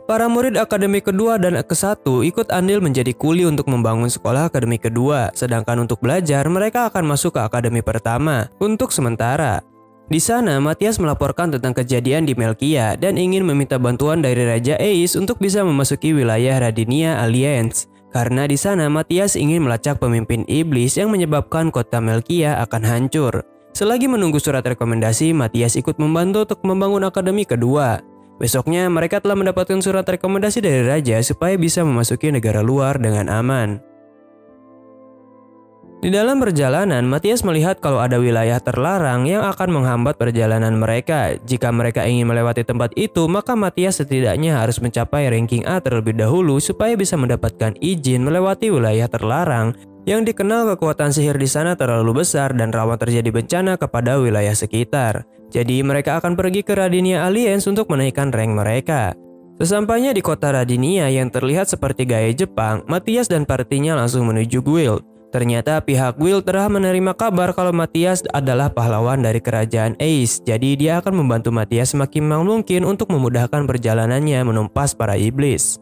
Para murid akademi kedua dan ke-1 ikut andil menjadi kuli untuk membangun sekolah akademi kedua, sedangkan untuk belajar mereka akan masuk ke akademi pertama untuk sementara. Di sana, Matthias melaporkan tentang kejadian di Melkia dan ingin meminta bantuan dari Raja Ace untuk bisa memasuki wilayah Radinia Alliance. Karena di sana Matthias ingin melacak pemimpin iblis yang menyebabkan kota Melkia akan hancur. Selagi menunggu surat rekomendasi, Matthias ikut membantu untuk membangun akademi kedua. Besoknya mereka telah mendapatkan surat rekomendasi dari raja supaya bisa memasuki negara luar dengan aman. Di dalam perjalanan, Matthias melihat kalau ada wilayah terlarang yang akan menghambat perjalanan mereka. Jika mereka ingin melewati tempat itu, maka Matthias setidaknya harus mencapai ranking A terlebih dahulu supaya bisa mendapatkan izin melewati wilayah terlarang yang dikenal kekuatan sihir di sana terlalu besar dan rawan terjadi bencana kepada wilayah sekitar. Jadi mereka akan pergi ke Radinia Alliance untuk menaikkan rank mereka. Sesampainya di kota Radinia yang terlihat seperti gaya Jepang, Matthias dan partinya langsung menuju guild. Ternyata pihak guild telah menerima kabar kalau Matthias adalah pahlawan dari kerajaan Ace, jadi dia akan membantu Matthias semaksimal mungkin untuk memudahkan perjalanannya menumpas para iblis.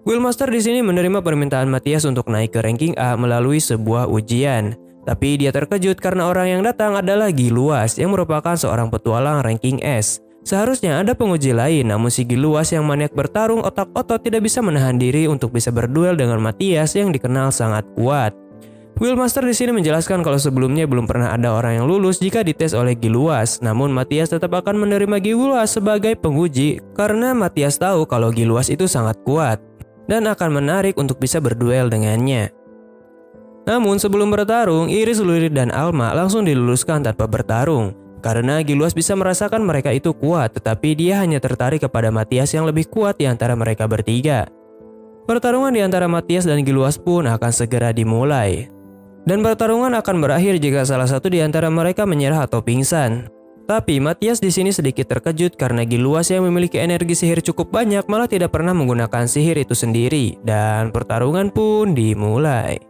Guildmaster di sini menerima permintaan Matthias untuk naik ke ranking A melalui sebuah ujian. Tapi dia terkejut karena orang yang datang adalah Giluas yang merupakan seorang petualang ranking S. Seharusnya ada penguji lain, namun si Giluas yang maniak bertarung otak-otot tidak bisa menahan diri untuk bisa berduel dengan Matthias yang dikenal sangat kuat. Guildmaster di sini menjelaskan kalau sebelumnya belum pernah ada orang yang lulus jika dites oleh Giluas, namun Matthias tetap akan menerima Giluas sebagai penguji karena Matthias tahu kalau Giluas itu sangat kuat dan akan menarik untuk bisa berduel dengannya. Namun sebelum bertarung, Iris, Lurid, dan Alma langsung diluluskan tanpa bertarung karena Giluas bisa merasakan mereka itu kuat, tetapi dia hanya tertarik kepada Matthias yang lebih kuat di antara mereka bertiga. Pertarungan di antara Matthias dan Giluas pun akan segera dimulai. Dan pertarungan akan berakhir jika salah satu di antara mereka menyerah atau pingsan. Tapi Matthias di sini sedikit terkejut karena Giluas yang memiliki energi sihir cukup banyak malah tidak pernah menggunakan sihir itu sendiri. Dan pertarungan pun dimulai.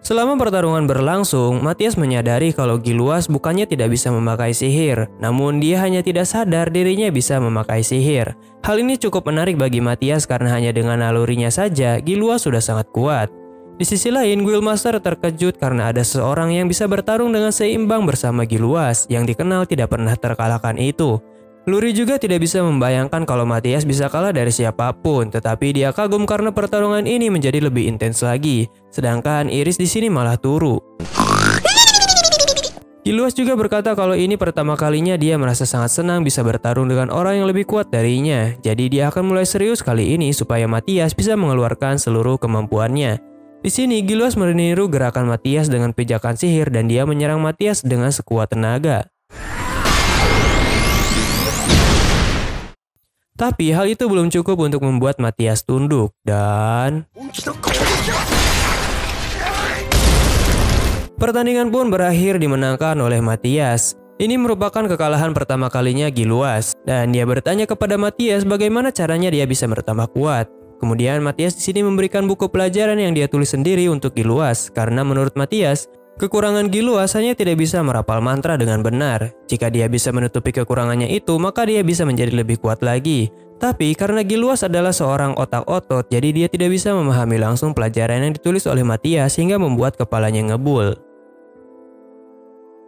Selama pertarungan berlangsung, Matthias menyadari kalau Giluas bukannya tidak bisa memakai sihir, namun dia hanya tidak sadar dirinya bisa memakai sihir. Hal ini cukup menarik bagi Matthias karena hanya dengan nalurinya saja, Giluas sudah sangat kuat. Di sisi lain, Guildmaster terkejut karena ada seorang yang bisa bertarung dengan seimbang bersama Giluas, yang dikenal tidak pernah terkalahkan itu. Luri juga tidak bisa membayangkan kalau Matthias bisa kalah dari siapapun, tetapi dia kagum karena pertarungan ini menjadi lebih intens lagi. Sedangkan Iris di sini malah turu. Giluas juga berkata kalau ini pertama kalinya dia merasa sangat senang bisa bertarung dengan orang yang lebih kuat darinya. Jadi dia akan mulai serius kali ini supaya Matthias bisa mengeluarkan seluruh kemampuannya. Di sini Giluas meniru gerakan Matthias dengan pijakan sihir dan dia menyerang Matthias dengan sekuat tenaga. Tapi hal itu belum cukup untuk membuat Matthias tunduk dan pertandingan pun berakhir dimenangkan oleh Matthias. Ini merupakan kekalahan pertama kalinya Giluas dan dia bertanya kepada Matthias bagaimana caranya dia bisa bertambah kuat. Kemudian Matthias di sini memberikan buku pelajaran yang dia tulis sendiri untuk Giluas karena menurut Matthias kekurangan Giluas hanya tidak bisa merapal mantra dengan benar. Jika dia bisa menutupi kekurangannya itu, maka dia bisa menjadi lebih kuat lagi. Tapi karena Giluas adalah seorang otak-otot, jadi dia tidak bisa memahami langsung pelajaran yang ditulis oleh Matthias hingga membuat kepalanya ngebul.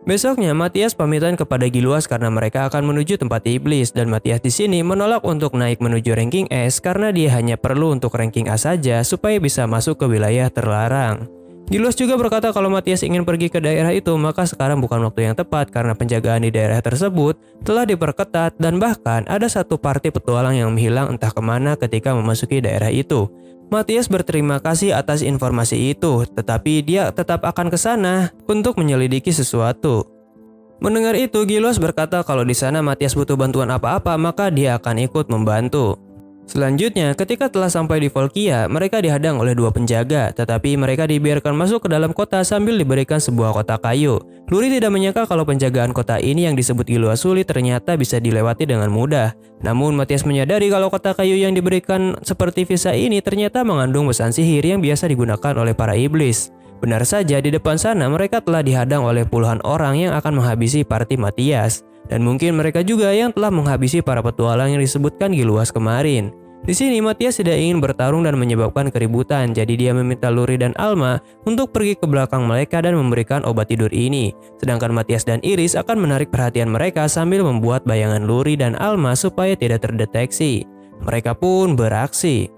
Besoknya Matthias pamitan kepada Giluas karena mereka akan menuju tempat iblis dan Matthias di sini menolak untuk naik menuju ranking S karena dia hanya perlu untuk ranking A saja supaya bisa masuk ke wilayah terlarang. Giluas juga berkata kalau Matthias ingin pergi ke daerah itu, maka sekarang bukan waktu yang tepat karena penjagaan di daerah tersebut telah diperketat dan bahkan ada satu parti petualang yang menghilang entah kemana ketika memasuki daerah itu. Matthias berterima kasih atas informasi itu, tetapi dia tetap akan ke sana untuk menyelidiki sesuatu. Mendengar itu, Giluas berkata kalau di sana Matthias butuh bantuan apa-apa, maka dia akan ikut membantu. Selanjutnya, ketika telah sampai di Volkia, mereka dihadang oleh dua penjaga, tetapi mereka dibiarkan masuk ke dalam kota sambil diberikan sebuah kotak kayu. Luri tidak menyangka kalau penjagaan kota ini yang disebut Giluas sulit ternyata bisa dilewati dengan mudah. Namun Matthias menyadari kalau kotak kayu yang diberikan seperti visa ini ternyata mengandung pesan sihir yang biasa digunakan oleh para iblis. Benar saja, di depan sana mereka telah dihadang oleh puluhan orang yang akan menghabisi parti Matthias. Dan mungkin mereka juga yang telah menghabisi para petualang yang disebutkan Giluas kemarin. Di sini Matthias tidak ingin bertarung dan menyebabkan keributan, jadi dia meminta Luri dan Alma untuk pergi ke belakang mereka dan memberikan obat tidur ini. Sedangkan Matthias dan Iris akan menarik perhatian mereka sambil membuat bayangan Luri dan Alma supaya tidak terdeteksi. Mereka pun beraksi.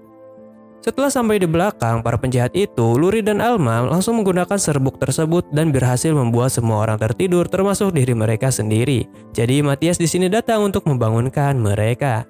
Setelah sampai di belakang para penjahat itu, Luri dan Alma langsung menggunakan serbuk tersebut dan berhasil membuat semua orang tertidur termasuk diri mereka sendiri. Jadi Matthias di sini datang untuk membangunkan mereka.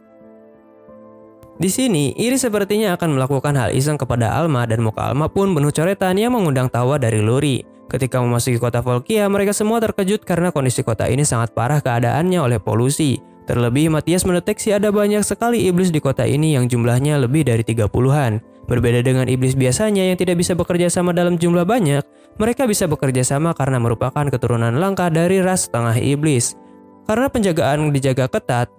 Di sini, Iris sepertinya akan melakukan hal iseng kepada Alma dan muka Alma pun penuh coretan yang mengundang tawa dari Luri. Ketika memasuki kota Volkia, mereka semua terkejut karena kondisi kota ini sangat parah keadaannya oleh polusi. Terlebih, Matthias mendeteksi ada banyak sekali iblis di kota ini yang jumlahnya lebih dari 30-an. Berbeda dengan iblis biasanya yang tidak bisa bekerja sama dalam jumlah banyak, mereka bisa bekerja sama karena merupakan keturunan langka dari ras setengah iblis. Karena penjagaan dijaga ketat,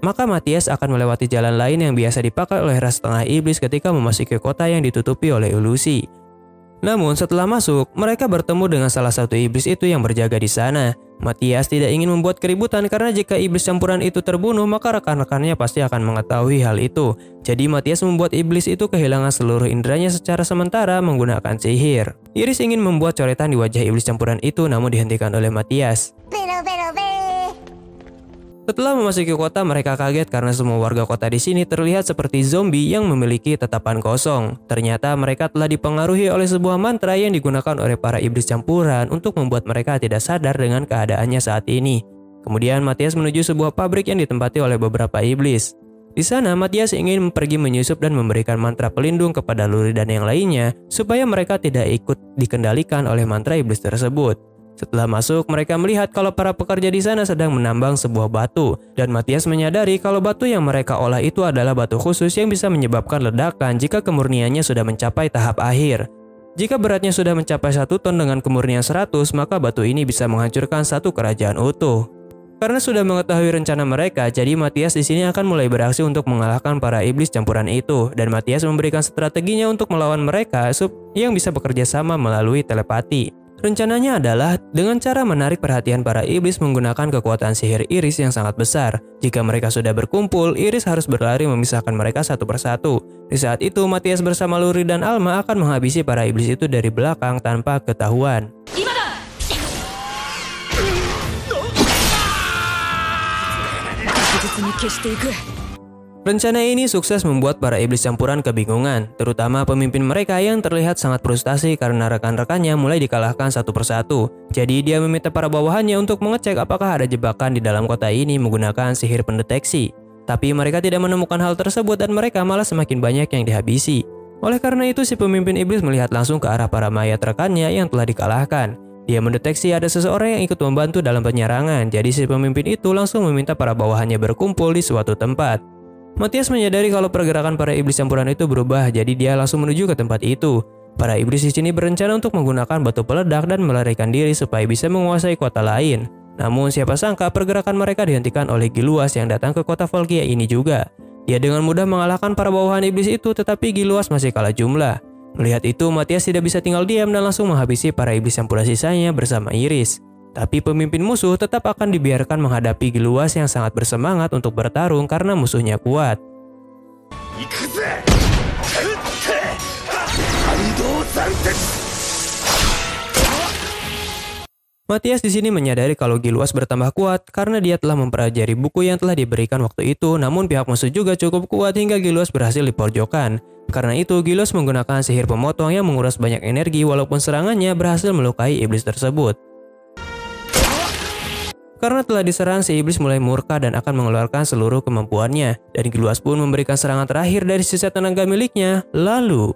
maka Matthias akan melewati jalan lain yang biasa dipakai oleh ras setengah iblis ketika memasuki kota yang ditutupi oleh ilusi. Namun setelah masuk, mereka bertemu dengan salah satu iblis itu yang berjaga di sana. Matthias tidak ingin membuat keributan karena jika iblis campuran itu terbunuh, maka rekan-rekannya pasti akan mengetahui hal itu. Jadi Matthias membuat iblis itu kehilangan seluruh inderanya secara sementara menggunakan sihir. Iris ingin membuat coretan di wajah iblis campuran itu namun dihentikan oleh Matthias. Setelah memasuki kota, mereka kaget karena semua warga kota di sini terlihat seperti zombie yang memiliki tatapan kosong. Ternyata mereka telah dipengaruhi oleh sebuah mantra yang digunakan oleh para iblis campuran untuk membuat mereka tidak sadar dengan keadaannya saat ini. Kemudian Matthias menuju sebuah pabrik yang ditempati oleh beberapa iblis. Di sana, Matthias ingin pergi menyusup dan memberikan mantra pelindung kepada Luri dan yang lainnya supaya mereka tidak ikut dikendalikan oleh mantra iblis tersebut. Setelah masuk, mereka melihat kalau para pekerja di sana sedang menambang sebuah batu, dan Matthias menyadari kalau batu yang mereka olah itu adalah batu khusus yang bisa menyebabkan ledakan jika kemurniannya sudah mencapai tahap akhir. Jika beratnya sudah mencapai 1 ton dengan kemurnian 100, maka batu ini bisa menghancurkan satu kerajaan utuh. Karena sudah mengetahui rencana mereka, jadi Matthias di sini akan mulai beraksi untuk mengalahkan para iblis campuran itu, dan Matthias memberikan strateginya untuk melawan mereka yang bisa bekerja sama melalui telepati. Rencananya adalah dengan cara menarik perhatian para iblis menggunakan kekuatan sihir Iris yang sangat besar. Jika mereka sudah berkumpul, Iris harus berlari memisahkan mereka satu persatu. Di saat itu, Matthias bersama Luri dan Alma akan menghabisi para iblis itu dari belakang tanpa ketahuan. Rencana ini sukses membuat para iblis campuran kebingungan, terutama pemimpin mereka yang terlihat sangat frustasi karena rekan-rekannya mulai dikalahkan satu persatu. Jadi dia meminta para bawahannya untuk mengecek apakah ada jebakan di dalam kota ini menggunakan sihir pendeteksi. Tapi mereka tidak menemukan hal tersebut dan mereka malah semakin banyak yang dihabisi. Oleh karena itu si pemimpin iblis melihat langsung ke arah para mayat rekannya yang telah dikalahkan. Dia mendeteksi ada seseorang yang ikut membantu dalam penyerangan, jadi si pemimpin itu langsung meminta para bawahannya berkumpul di suatu tempat. Matthias menyadari kalau pergerakan para iblis campuran itu berubah, jadi dia langsung menuju ke tempat itu. Para iblis di sini berencana untuk menggunakan batu peledak dan melarikan diri supaya bisa menguasai kota lain. Namun siapa sangka pergerakan mereka dihentikan oleh Giluas yang datang ke kota Volkia ini juga. Dia dengan mudah mengalahkan para bawahan iblis itu, tetapi Giluas masih kalah jumlah. Melihat itu, Matthias tidak bisa tinggal diam dan langsung menghabisi para iblis campuran sisanya bersama Iris. Tapi pemimpin musuh tetap akan dibiarkan menghadapi Giluas yang sangat bersemangat untuk bertarung karena musuhnya kuat. Matthias di sini menyadari kalau Giluas bertambah kuat karena dia telah mempelajari buku yang telah diberikan waktu itu, namun pihak musuh juga cukup kuat hingga Giluas berhasil dipojokkan. Karena itu, Giluas menggunakan sihir pemotong yang menguras banyak energi walaupun serangannya berhasil melukai iblis tersebut. Karena telah diserang, si iblis mulai murka dan akan mengeluarkan seluruh kemampuannya. Dan Giluas pun memberikan serangan terakhir dari sisa tenaga miliknya. Lalu,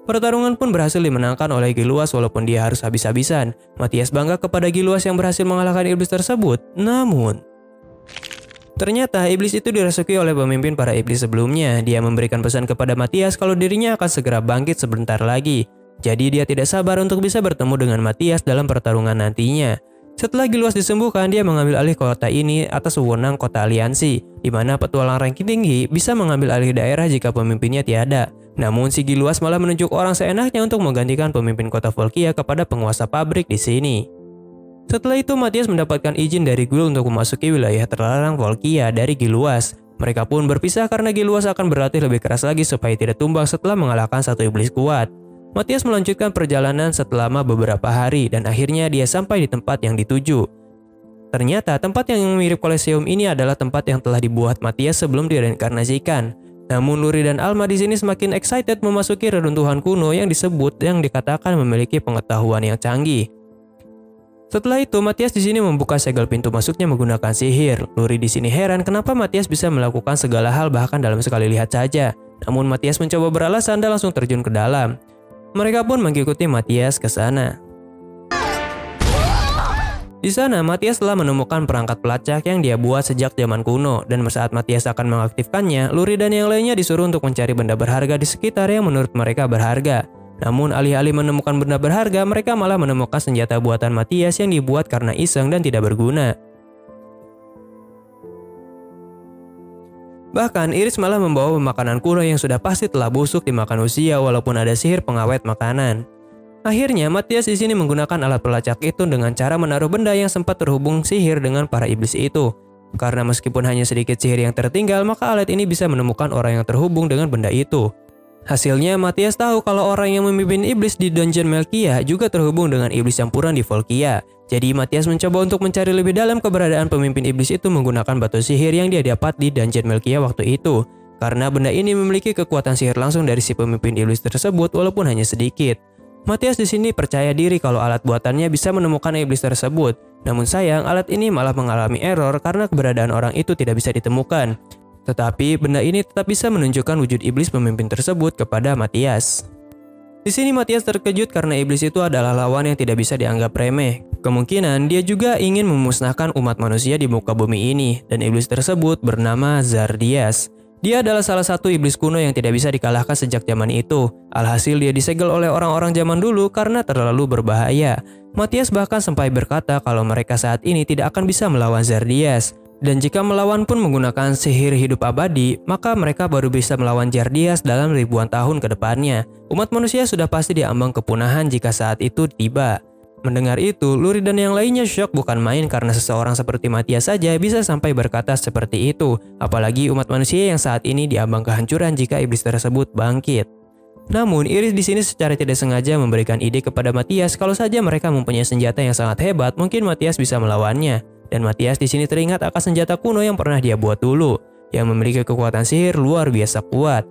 pertarungan pun berhasil dimenangkan oleh Giluas walaupun dia harus habis-habisan. Matthias bangga kepada Giluas yang berhasil mengalahkan iblis tersebut. Namun, ternyata iblis itu dirasuki oleh pemimpin para iblis sebelumnya. Dia memberikan pesan kepada Matthias kalau dirinya akan segera bangkit sebentar lagi. Jadi dia tidak sabar untuk bisa bertemu dengan Matthias dalam pertarungan nantinya. Setelah Giluas disembuhkan, dia mengambil alih kota ini atas wewenang kota aliansi, di mana petualang ranking tinggi bisa mengambil alih daerah jika pemimpinnya tiada. Namun si Giluas malah menunjuk orang seenaknya untuk menggantikan pemimpin kota Volkia kepada penguasa pabrik di sini. Setelah itu Matthias mendapatkan izin dari Ghoul untuk memasuki wilayah terlarang Volkia dari Giluas. Mereka pun berpisah karena Giluas akan berlatih lebih keras lagi supaya tidak tumbang setelah mengalahkan satu iblis kuat. Matthias melanjutkan perjalanan selama beberapa hari dan akhirnya dia sampai di tempat yang dituju. Ternyata tempat yang mirip Colosseum ini adalah tempat yang telah dibuat Matthias sebelum direinkarnasikan. Namun Luri dan Alma di sini semakin excited memasuki reruntuhan kuno yang dikatakan memiliki pengetahuan yang canggih. Setelah itu, Matthias di sini membuka segel pintu masuknya menggunakan sihir. Luri di sini heran kenapa Matthias bisa melakukan segala hal bahkan dalam sekali lihat saja. Namun Matthias mencoba beralasan dan langsung terjun ke dalam. Mereka pun mengikuti Matthias ke sana. Di sana, Matthias telah menemukan perangkat pelacak yang dia buat sejak zaman kuno, dan saat Matthias akan mengaktifkannya, Luri dan yang lainnya disuruh untuk mencari benda berharga di sekitar yang menurut mereka berharga. Namun alih-alih menemukan benda berharga, mereka malah menemukan senjata buatan Matthias yang dibuat karena iseng dan tidak berguna. Bahkan Iris malah membawa makanan kuno yang sudah pasti telah busuk dimakan usia walaupun ada sihir pengawet makanan. Akhirnya Matthias di sini menggunakan alat pelacak itu dengan cara menaruh benda yang sempat terhubung sihir dengan para iblis itu. Karena meskipun hanya sedikit sihir yang tertinggal, maka alat ini bisa menemukan orang yang terhubung dengan benda itu. Hasilnya, Matthias tahu kalau orang yang memimpin iblis di Dungeon Melkia juga terhubung dengan iblis campuran di Volkia. Jadi Matthias mencoba untuk mencari lebih dalam keberadaan pemimpin iblis itu menggunakan batu sihir yang dia dapat di Dungeon Melkia waktu itu. Karena benda ini memiliki kekuatan sihir langsung dari si pemimpin iblis tersebut walaupun hanya sedikit. Matthias di sini percaya diri kalau alat buatannya bisa menemukan iblis tersebut. Namun sayang, alat ini malah mengalami error karena keberadaan orang itu tidak bisa ditemukan. Tetapi benda ini tetap bisa menunjukkan wujud iblis pemimpin tersebut kepada Matthias. Di sini Matthias terkejut karena iblis itu adalah lawan yang tidak bisa dianggap remeh. Kemungkinan dia juga ingin memusnahkan umat manusia di muka bumi ini, dan iblis tersebut bernama Zardias. Dia adalah salah satu iblis kuno yang tidak bisa dikalahkan sejak zaman itu. Alhasil dia disegel oleh orang-orang zaman dulu karena terlalu berbahaya. Matthias bahkan sampai berkata kalau mereka saat ini tidak akan bisa melawan Zardias. Dan jika melawan pun menggunakan sihir hidup abadi, maka mereka baru bisa melawan Zardias dalam ribuan tahun ke depannya. Umat manusia sudah pasti diambang kepunahan jika saat itu tiba. Mendengar itu, Luri dan yang lainnya syok bukan main karena seseorang seperti Matthias saja bisa sampai berkata seperti itu. Apalagi umat manusia yang saat ini diambang kehancuran jika iblis tersebut bangkit. Namun, Iris di sini secara tidak sengaja memberikan ide kepada Matthias kalau saja mereka mempunyai senjata yang sangat hebat, mungkin Matthias bisa melawannya. Dan Matthias di sini teringat akan senjata kuno yang pernah dia buat dulu, yang memiliki kekuatan sihir luar biasa kuat.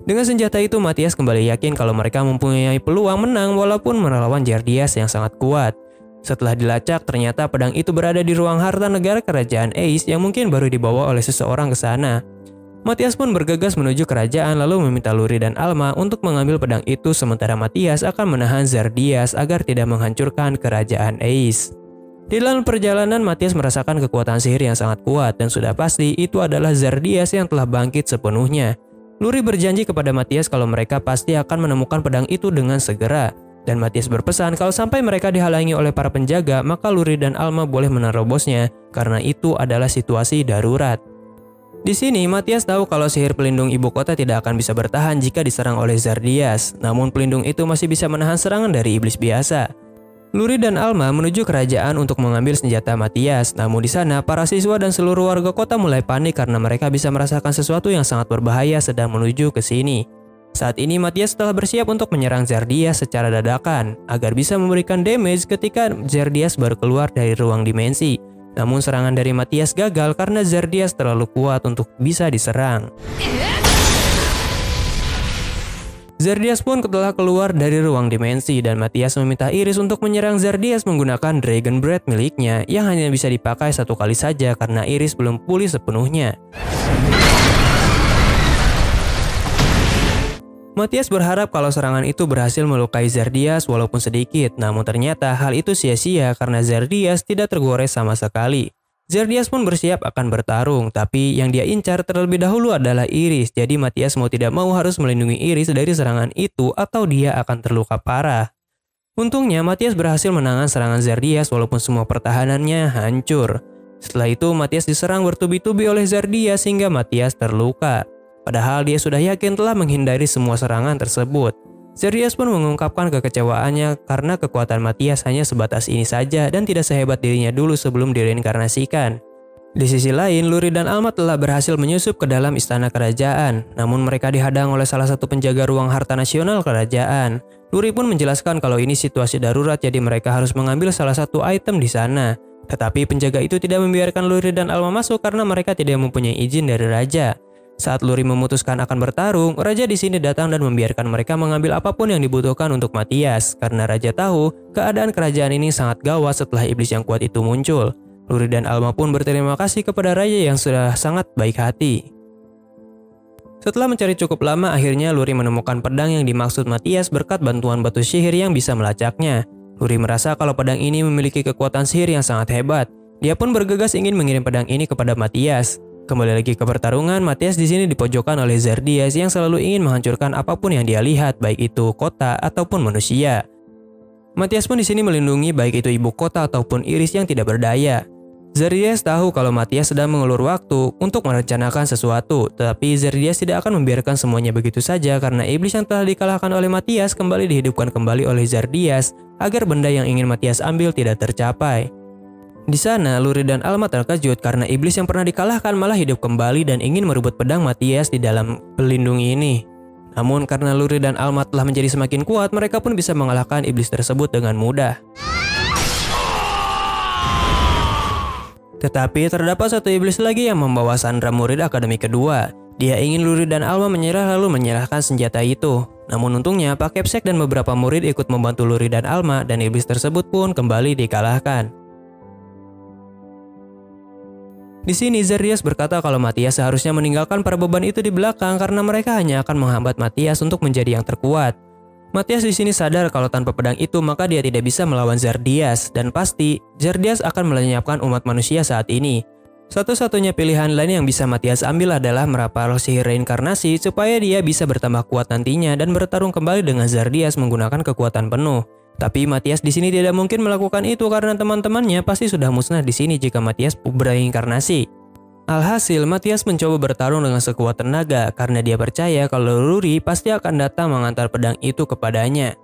Dengan senjata itu, Matthias kembali yakin kalau mereka mempunyai peluang menang walaupun melawan Zardias yang sangat kuat. Setelah dilacak, ternyata pedang itu berada di ruang harta negara kerajaan Ace yang mungkin baru dibawa oleh seseorang ke sana. Matthias pun bergegas menuju kerajaan lalu meminta Luri dan Alma untuk mengambil pedang itu sementara Matthias akan menahan Zardias agar tidak menghancurkan kerajaan Ace. Di dalam perjalanan, Matthias merasakan kekuatan sihir yang sangat kuat dan sudah pasti itu adalah Zardias yang telah bangkit sepenuhnya. Luri berjanji kepada Matthias kalau mereka pasti akan menemukan pedang itu dengan segera. Dan Matthias berpesan kalau sampai mereka dihalangi oleh para penjaga, maka Luri dan Alma boleh menerobosnya karena itu adalah situasi darurat. Di sini, Matthias tahu kalau sihir pelindung ibu kota tidak akan bisa bertahan jika diserang oleh Zardias. Namun pelindung itu masih bisa menahan serangan dari iblis biasa. Luri dan Alma menuju kerajaan untuk mengambil senjata Matthias. Namun di sana, para siswa dan seluruh warga kota mulai panik karena mereka bisa merasakan sesuatu yang sangat berbahaya sedang menuju ke sini. Saat ini Matthias telah bersiap untuk menyerang Zardias secara dadakan agar bisa memberikan damage ketika Zardias baru keluar dari ruang dimensi. Namun serangan dari Matthias gagal karena Zardias terlalu kuat untuk bisa diserang. Zardias pun telah keluar dari ruang dimensi dan Matthias meminta Iris untuk menyerang Zardias menggunakan Dragon Breath miliknya yang hanya bisa dipakai satu kali saja karena Iris belum pulih sepenuhnya. Matthias berharap kalau serangan itu berhasil melukai Zardias walaupun sedikit, namun ternyata hal itu sia-sia karena Zardias tidak tergores sama sekali. Zardias pun bersiap akan bertarung, tapi yang dia incar terlebih dahulu adalah Iris, jadi Matthias mau tidak mau harus melindungi Iris dari serangan itu atau dia akan terluka parah. Untungnya Matthias berhasil menahan serangan Zardias walaupun semua pertahanannya hancur. Setelah itu Matthias diserang bertubi-tubi oleh Zardias hingga Matthias terluka. Padahal dia sudah yakin telah menghindari semua serangan tersebut. Zerdias pun mengungkapkan kekecewaannya karena kekuatan Matthias hanya sebatas ini saja dan tidak sehebat dirinya dulu sebelum direinkarnasikan. Di sisi lain, Luri dan Alma telah berhasil menyusup ke dalam istana kerajaan, namun mereka dihadang oleh salah satu penjaga ruang harta nasional kerajaan. Luri pun menjelaskan kalau ini situasi darurat, jadi mereka harus mengambil salah satu item di sana. Tetapi penjaga itu tidak membiarkan Luri dan Alma masuk karena mereka tidak mempunyai izin dari raja. Saat Luri memutuskan akan bertarung, raja di sini datang dan membiarkan mereka mengambil apapun yang dibutuhkan untuk Matthias, karena raja tahu keadaan kerajaan ini sangat gawat setelah iblis yang kuat itu muncul. Luri dan Alma pun berterima kasih kepada raja yang sudah sangat baik hati. Setelah mencari cukup lama, akhirnya Luri menemukan pedang yang dimaksud Matthias berkat bantuan batu sihir yang bisa melacaknya. Luri merasa kalau pedang ini memiliki kekuatan sihir yang sangat hebat. Dia pun bergegas ingin mengirim pedang ini kepada Matthias. Kembali lagi ke pertarungan, Matthias di sini dipojokkan oleh Zerdias yang selalu ingin menghancurkan apapun yang dia lihat, baik itu kota ataupun manusia. Matthias pun di sini melindungi baik itu ibu kota ataupun Iris yang tidak berdaya. Zerdias tahu kalau Matthias sedang mengulur waktu untuk merencanakan sesuatu, tetapi Zerdias tidak akan membiarkan semuanya begitu saja karena iblis yang telah dikalahkan oleh Matthias kembali dihidupkan kembali oleh Zerdias agar benda yang ingin Matthias ambil tidak tercapai. Di sana, Luri dan Alma terkejut karena iblis yang pernah dikalahkan malah hidup kembali dan ingin merebut pedang Matthias di dalam pelindungi ini. Namun karena Luri dan Alma telah menjadi semakin kuat, mereka pun bisa mengalahkan iblis tersebut dengan mudah. Tetapi terdapat satu iblis lagi yang membawa Sandra murid akademi kedua. Dia ingin Luri dan Alma menyerah lalu menyerahkan senjata itu. Namun untungnya Pak Kepsek dan beberapa murid ikut membantu Luri dan Alma dan iblis tersebut pun kembali dikalahkan. Di sini Zerdias berkata kalau Matthias seharusnya meninggalkan para beban itu di belakang karena mereka hanya akan menghambat Matthias untuk menjadi yang terkuat. Matthias di sini sadar kalau tanpa pedang itu maka dia tidak bisa melawan Zerdias dan pasti Zerdias akan melenyapkan umat manusia saat ini. Satu-satunya pilihan lain yang bisa Matthias ambil adalah merapal sihir reinkarnasi supaya dia bisa bertambah kuat nantinya dan bertarung kembali dengan Zerdias menggunakan kekuatan penuh. Tapi Matthias di sini tidak mungkin melakukan itu karena teman-temannya pasti sudah musnah di sini jika Matthias bereinkarnasi. Alhasil, Matthias mencoba bertarung dengan sekuat tenaga karena dia percaya kalau Luri pasti akan datang mengantar pedang itu kepadanya.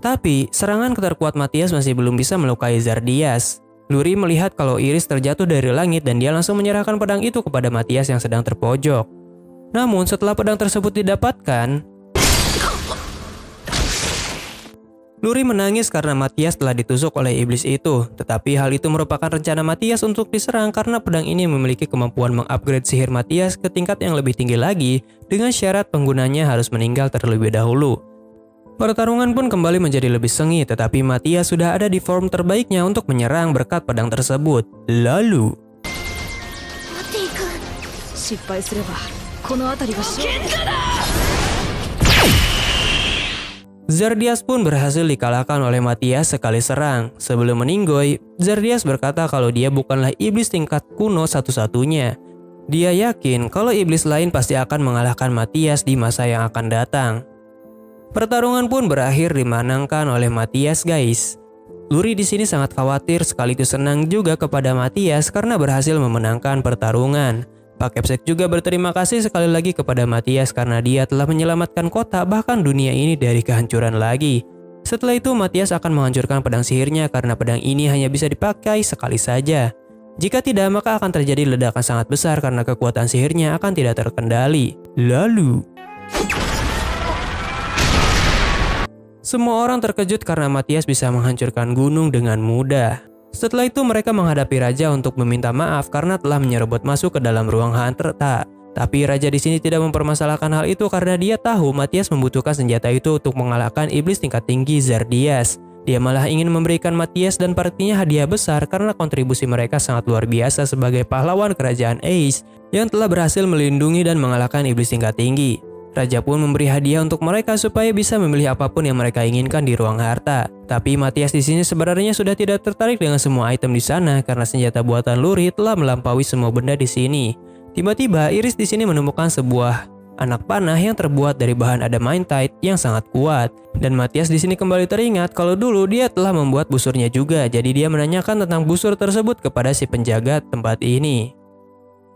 Tapi, serangan terkuat Matthias masih belum bisa melukai Zerdias. Luri melihat kalau Iris terjatuh dari langit dan dia langsung menyerahkan pedang itu kepada Matthias yang sedang terpojok. Namun, setelah pedang tersebut didapatkan, Luri menangis karena Matthias telah ditusuk oleh iblis itu, tetapi hal itu merupakan rencana Matthias untuk diserang karena pedang ini memiliki kemampuan mengupgrade sihir Matthias ke tingkat yang lebih tinggi lagi dengan syarat penggunanya harus meninggal terlebih dahulu. Pertarungan pun kembali menjadi lebih sengit, tetapi Matthias sudah ada di form terbaiknya untuk menyerang berkat pedang tersebut. Lalu, Zerdias pun berhasil dikalahkan oleh Matthias sekali serang. Sebelum meninggoy, Zerdias berkata kalau dia bukanlah iblis tingkat kuno satu-satunya. Dia yakin kalau iblis lain pasti akan mengalahkan Matthias di masa yang akan datang. Pertarungan pun berakhir dimenangkan oleh Matthias, guys. Luri di sini sangat khawatir sekaligus senang juga kepada Matthias karena berhasil memenangkan pertarungan. Pak Kepsek juga berterima kasih sekali lagi kepada Matthias karena dia telah menyelamatkan kota bahkan dunia ini dari kehancuran lagi. Setelah itu Matthias akan menghancurkan pedang sihirnya karena pedang ini hanya bisa dipakai sekali saja. Jika tidak maka akan terjadi ledakan sangat besar karena kekuatan sihirnya akan tidak terkendali. Lalu, semua orang terkejut karena Matthias bisa menghancurkan gunung dengan mudah. Setelah itu mereka menghadapi raja untuk meminta maaf karena telah menyerobot masuk ke dalam ruang harta. Tapi raja di sini tidak mempermasalahkan hal itu karena dia tahu Matthias membutuhkan senjata itu untuk mengalahkan iblis tingkat tinggi Zerdias. Dia malah ingin memberikan Matthias dan partinya hadiah besar karena kontribusi mereka sangat luar biasa sebagai pahlawan kerajaan Ace yang telah berhasil melindungi dan mengalahkan iblis tingkat tinggi. Raja pun memberi hadiah untuk mereka supaya bisa memilih apapun yang mereka inginkan di ruang harta. Tapi Matthias di sini sebenarnya sudah tidak tertarik dengan semua item di sana karena senjata buatan Luri telah melampaui semua benda di sini. Tiba-tiba Iris di sini menemukan sebuah anak panah yang terbuat dari bahan adamantite yang sangat kuat. Dan Matthias di sini kembali teringat kalau dulu dia telah membuat busurnya juga. Jadi dia menanyakan tentang busur tersebut kepada si penjaga tempat ini.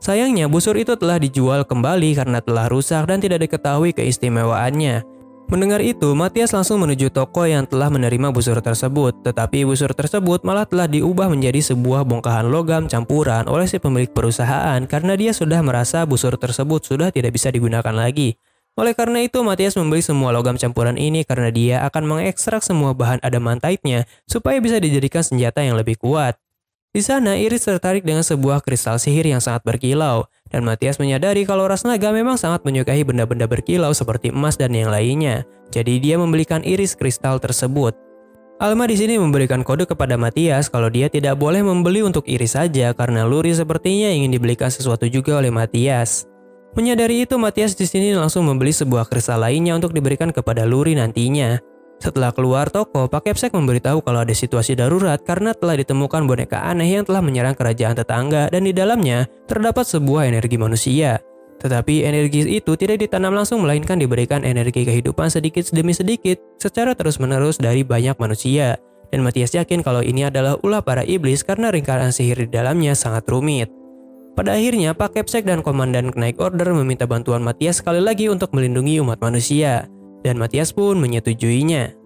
Sayangnya busur itu telah dijual kembali karena telah rusak dan tidak diketahui keistimewaannya. Mendengar itu, Matias langsung menuju toko yang telah menerima busur tersebut. Tetapi busur tersebut malah telah diubah menjadi sebuah bongkahan logam campuran oleh si pemilik perusahaan karena dia sudah merasa busur tersebut sudah tidak bisa digunakan lagi. Oleh karena itu, Matias membeli semua logam campuran ini karena dia akan mengekstrak semua bahan adamantite-nya supaya bisa dijadikan senjata yang lebih kuat. Di sana, Iris tertarik dengan sebuah kristal sihir yang sangat berkilau, dan Matias menyadari kalau ras naga memang sangat menyukai benda-benda berkilau seperti emas dan yang lainnya. Jadi dia membelikan Iris kristal tersebut. Alma di sini memberikan kode kepada Matias kalau dia tidak boleh membeli untuk Iris saja karena Luri sepertinya ingin dibelikan sesuatu juga oleh Matias. Menyadari itu, Matias di sini langsung membeli sebuah kristal lainnya untuk diberikan kepada Luri nantinya. Setelah keluar toko, Pak Kepsek memberitahu kalau ada situasi darurat karena telah ditemukan boneka aneh yang telah menyerang kerajaan tetangga dan di dalamnya terdapat sebuah energi manusia. Tetapi energi itu tidak ditanam langsung melainkan diberikan energi kehidupan sedikit demi sedikit secara terus-menerus dari banyak manusia. Dan Matias yakin kalau ini adalah ulah para iblis karena lingkaran sihir di dalamnya sangat rumit. Pada akhirnya, Pak Kepsek dan Komandan Knight Order meminta bantuan Matias sekali lagi untuk melindungi umat manusia. Dan Matias pun menyetujuinya.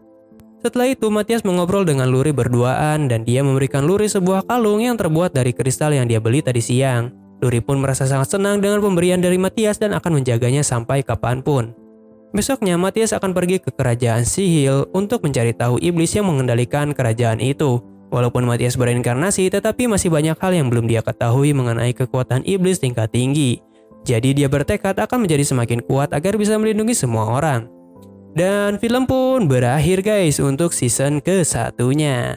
Setelah itu, Matias mengobrol dengan Luri berduaan dan dia memberikan Luri sebuah kalung yang terbuat dari kristal yang dia beli tadi siang. Luri pun merasa sangat senang dengan pemberian dari Matias dan akan menjaganya sampai kapanpun. Besoknya, Matias akan pergi ke kerajaan Sihil untuk mencari tahu iblis yang mengendalikan kerajaan itu. Walaupun Matias berinkarnasi, tetapi masih banyak hal yang belum dia ketahui mengenai kekuatan iblis tingkat tinggi. Jadi dia bertekad akan menjadi semakin kuat agar bisa melindungi semua orang. Dan film pun berakhir guys untuk season ke-1-nya.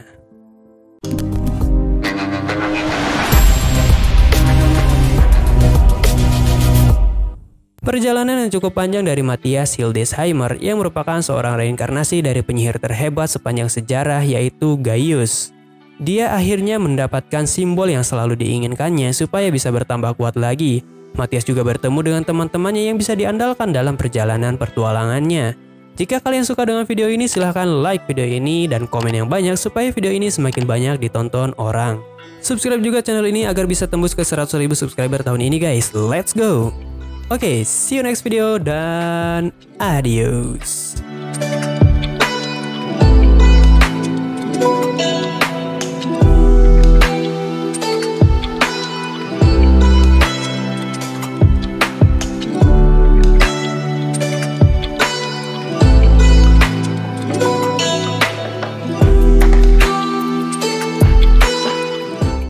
Perjalanan yang cukup panjang dari Matias Hildesheimer yang merupakan seorang reinkarnasi dari penyihir terhebat sepanjang sejarah yaitu Gaius. Dia akhirnya mendapatkan simbol yang selalu diinginkannya supaya bisa bertambah kuat lagi. Matias juga bertemu dengan teman-temannya yang bisa diandalkan dalam perjalanan pertualangannya. Jika kalian suka dengan video ini, silahkan like video ini dan komen yang banyak supaya video ini semakin banyak ditonton orang. Subscribe juga channel ini agar bisa tembus ke 100.000 subscriber tahun ini guys. Let's go! Oke, see you next video dan adios!